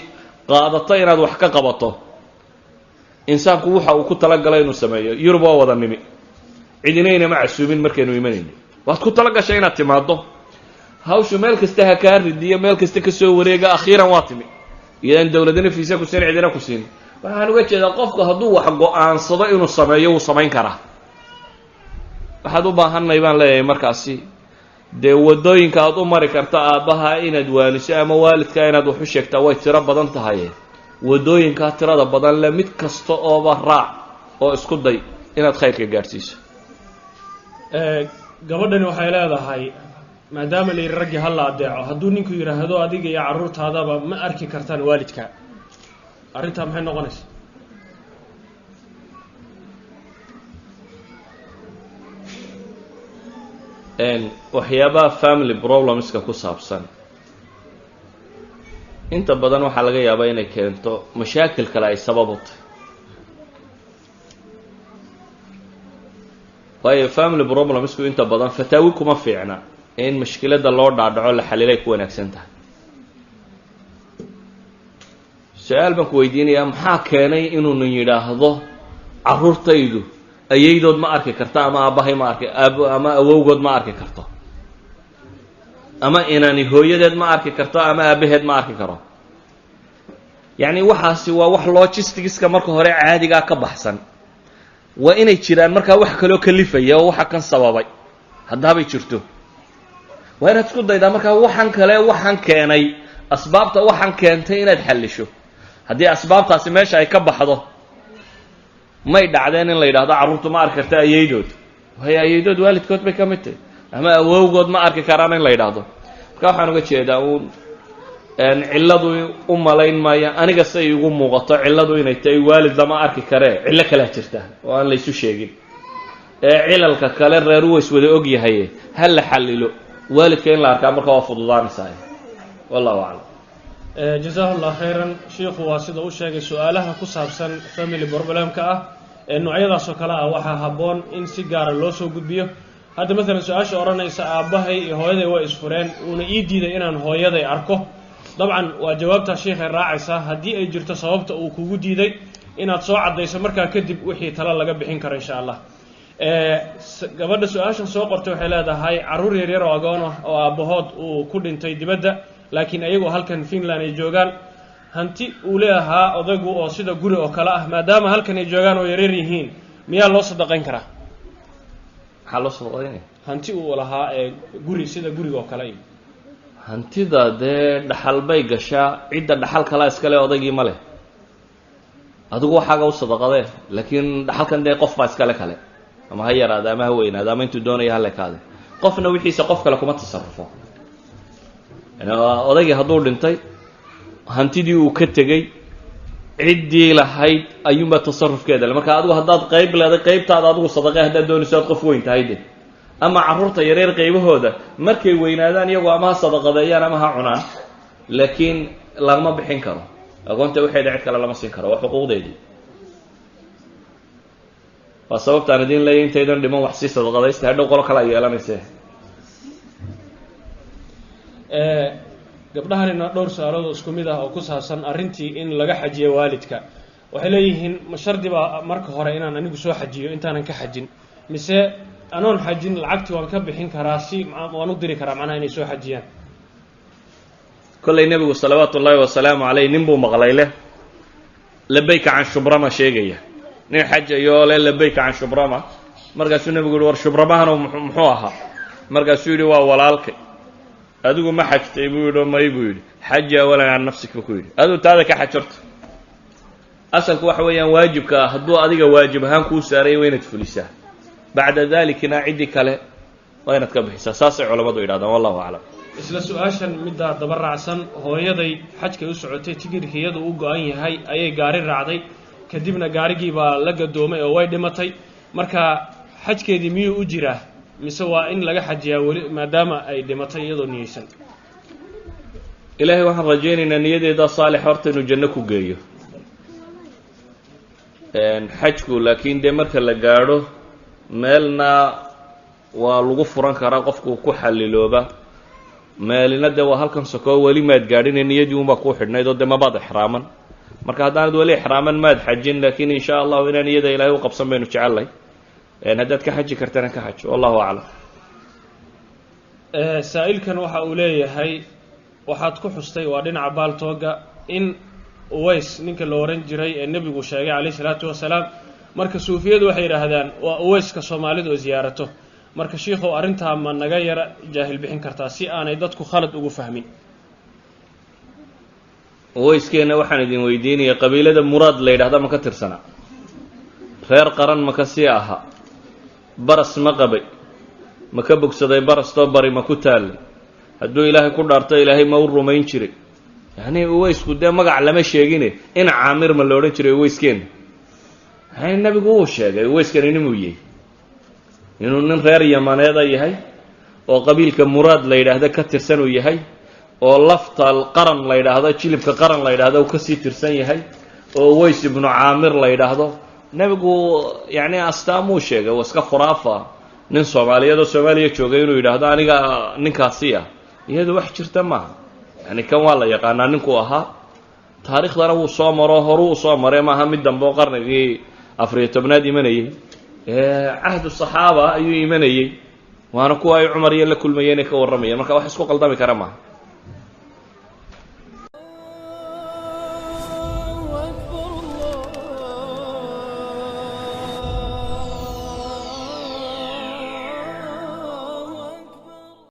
qaadato inaad wax ka qabato, insaanku waxa uu ku talagalay inuu sameeyo. yurub waa wada nimi, cidinayna ma casuumin markaynu imanayni. waad ku talagashay inaad timaaddo, hawshu meel kasta ha kaa ridiyo, meel kasta ka soo wareega, akhiiran waa timi iyadaan dowladina fiisa ku siin, cidina ku siin. waxaan uga jeedaa qofku hadduu wax go-aansado inuu sameeyo wuu samayn karaa. waxaad u baahanay baan leeyahay markaasi dee waddooyinka aad u mari karta aabbaha inaad waaniso ama waalidka inaad wax u sheegtaa way tiro badan tahay. waddooyinkaa tirada badan le mid kasta ooba raac oo isku day inaad khayrka gaadhsiiso. gabadhani waxay leedahay maadaama la yidhi raggii ha la adeeco, hadduu ninku yidhaahdo adiga iyo carruurtaadaba ma arki kartaan waalidka, arrintaa maxay noqonaysa? waxyaabaha family problemska ku saabsan inta badan waxaa laga yaabaa inay keento mashaakil kale ay sabab u tahay. waayo family problemsku inta badan fataawi kuma fiicna, in mashkilada loo dhaadhaco la xalilay ku wanaagsan tahay. su-aal baan ku weydiinayaa, maxaa keenay inuunan yidhaahdo carruurtaydu ayaydood ma arki karta ama aabbahay ma arki ama awowgood ma arki karto, ama inani hooyadeed ma arki karto ama aabaheed ma arki karo? yacni waxaasi waa wax logistigiska marka hore caadigaa ka baxsan. waa inay jiraan markaa wax kaloo kalifaya oo waxa kan sababay haddaabay jirto waa inaad isku daydaa markaa waxan kale waxan keenay asbaabta waxan keentay inaad xallisho haddii asbaabtaasi meesha ay ka baxdo may dhacdeen in la yidhaahdo carruurtu ma arki karta ayaydood waayo ayaydood waalidkood bay ka mid tahay ama awowgood ma arki karaan in la yidhaahdo marka waxaan uga jeedaa uun cilladu u malayn maayo aniga say igu muuqato cilladu inay tahay waalid lama arki karee cillo kalea jirta oo aan laysu sheegin cilalka kale reer ways wada og yahaye ha la xallilo waalidka in la arkaa marka waa fududaanaysaa wallahu aclam jazahu llah khayran shiikhu waa sida u sheegay su-aalaha ku saabsan family problemka ah ee noocyadaasoo kale ah waxaa habboon in si gaara loo soo gudbiyo hadda maalan su-aasha odhanaysa aabbahay iyo hooyaday waa isfureen uuna ii diiday inaan hooyaday arko dabcan waa jawaabtaa sheikhay raacaysaa haddii ay jirto sababta uu kugu diiday inaad soo caddayso markaa kadib wixii talo laga bixin karo insha allah gabadha su-aashan soo qortay waxay leedahay carruur yaryar oo agoon ah oo aabbahood uu ku dhintay dibadda laakiin ayagoo halkan Finland ay joogaan hanti uu leeyahaa odaygu oo sida guri oo kale ah maadaama halkan ay joogaan oo yaryar yihiin miyaa loo sadaqayn karaa maxaa loo sadaqaynaya hanti uu lahaa guri sida guriga oo kale hantida dee dhaxal bay gashaa cidda dhaxal kala iskale odaygii ma leh adigu waxaaga u sadaqadee laakiin dhaxalkan dee qof baa iskale kale ama ha yaraada ama ha weynaada ama intuu doonaya ha lekaade qofna wixiisa qof kale kuma tasarrufo odaygii hadduu dhintay hantidii uu ka tegey ciddii lahayd ayuunbaa tasarufkeeda le marka adigu haddaad qayb leeday qaybtaada adigu sadaqe haddaad doonayso aad qof weyn tahay de ama carruurta yareer qaybahooda markay weynaadaan iyagoo ama ha sadaqadeeyaan ama ha cunaan laakiin lagama bixin karo agoonta waxayda cid kale lama siin karo waa xuquuqdeedii waa sababtaan idiin leeya intaydan dhiman wax sii sadaqadaysta hadhow qolo kale ay yeelanayse gabdhahanina dhowr su-aalood isku mid ah oo ku saabsan arrintii in laga xajiyo waalidka waxay leeyihiin ma shardi baa marka hore inaan anigu soo xajiyo intaanan ka xajin mise anoon xajin lacagtii waan ka bixin karaa si waan u diri karaa macnaha inay soo xajiyaan kollay nebigu salawaatu ullaahi wasalaamu caleyh nin buu maqlay leh labayka can shubrama sheegaya nin xajayoo leh labayka can shubrama markaasuu nebigu yihi war shubramahana muxuu ahaa markaasuu yidhi waa walaalkay adigu ma xajtay buu yidhi may buu yidhi xaji awalan can nafsik buu ku yidhi adigu taada ka xajorto asalku waxa weeyaan waajibka ah hadduu adiga waajib ahaan kuu saaraya waa inaad fulisaa bacda dalikina ciddii kale waa inaad ka bixisaa saasay culammadu yidhahdaan wallahu aclam isla su-aashan middaa daba raacsan hooyaday xajkay u socotay tigirkiyadu u go-an yahay ayay gaari raacday kadibna gaarigii baa la gadoomay oo way dhimatay marka xajkeedii miyuu u jiraa mise waa in laga xajiyaa weli maadaama ay dhimatay iyadoo niyeysan ilaahay waxaan rajaynaynaa niyadeeda saalix horta inuu janno ku geeyo xajku laakiin dee marka la gaadho meelna waa lagu furan karaa qofku ku xallilooba meelina dee waa halkan sokoo weli maad gaadhine niyadii unbaa kuu xidhnayd oo dee mabaad ixraaman marka haddaanad weli ixraaman maad xajin laakiin insha allahu inaan niyada ilaahay u qabsan baynu jecelnahay haddaad ka xaji kartana ka xajo wallahu aclam saa-ilkan waxa uu leeyahay waxaad ku xustay waa dhinaca baaltooga in uways ninka la ohan jiray ee nebigu sheegay calayh isalaatu wasalaam marka suufiyadu waxay yidhaahdaan waa uwayska soomaalidu oo ziyaarato marka shiikhow arrintaa ma naga yara jaahil bixin kartaa si aanay dadku khalad ugu fahmin uwayskeenna waxaan idin weydiinaya qabiilada muraad la yidhahda ma ka tirsanaa reer qaran ma ka sii ahaa baras ma qabay ma ka bogsaday barastoo bari ma ku taallay hadduu ilaahay ku dhaarto ilaahay ma u rumayn jiray yacnii uwaysku dee magac lama sheegine in caamir ma la odhan jiray uwayskeenna yani nebigu wuu sheegay uwayskani inuu yahay inuu nin reer yamaneeda yahay oo qabiilka muraad la yidhaahdo ka tirsan uu yahay oo lafta qaran la yidhaahdo jilibka qaran la yidhaahdo uu kasii tirsan yahay oo uways ibnu caamir la yidhaahdo nebigu yacni astaamuu sheegay waa iska khuraafa nin soomaaliyeed oo soomaaliya joogay inuu yidhaahdo aniga ninkaasi ah iyadu wax jirta maaha yani kan waa la yaqaanaa ninkuu ahaa taariikhdana wuu soo maro horuu soo maray maaha mid dambe oo qarnigii 14 imanayey cahdu saxaaba ayuu imanayey waana kuwa ay cumar iyo la kulmayeen ee ka warramayeen marka wax isku qaldami kara maaha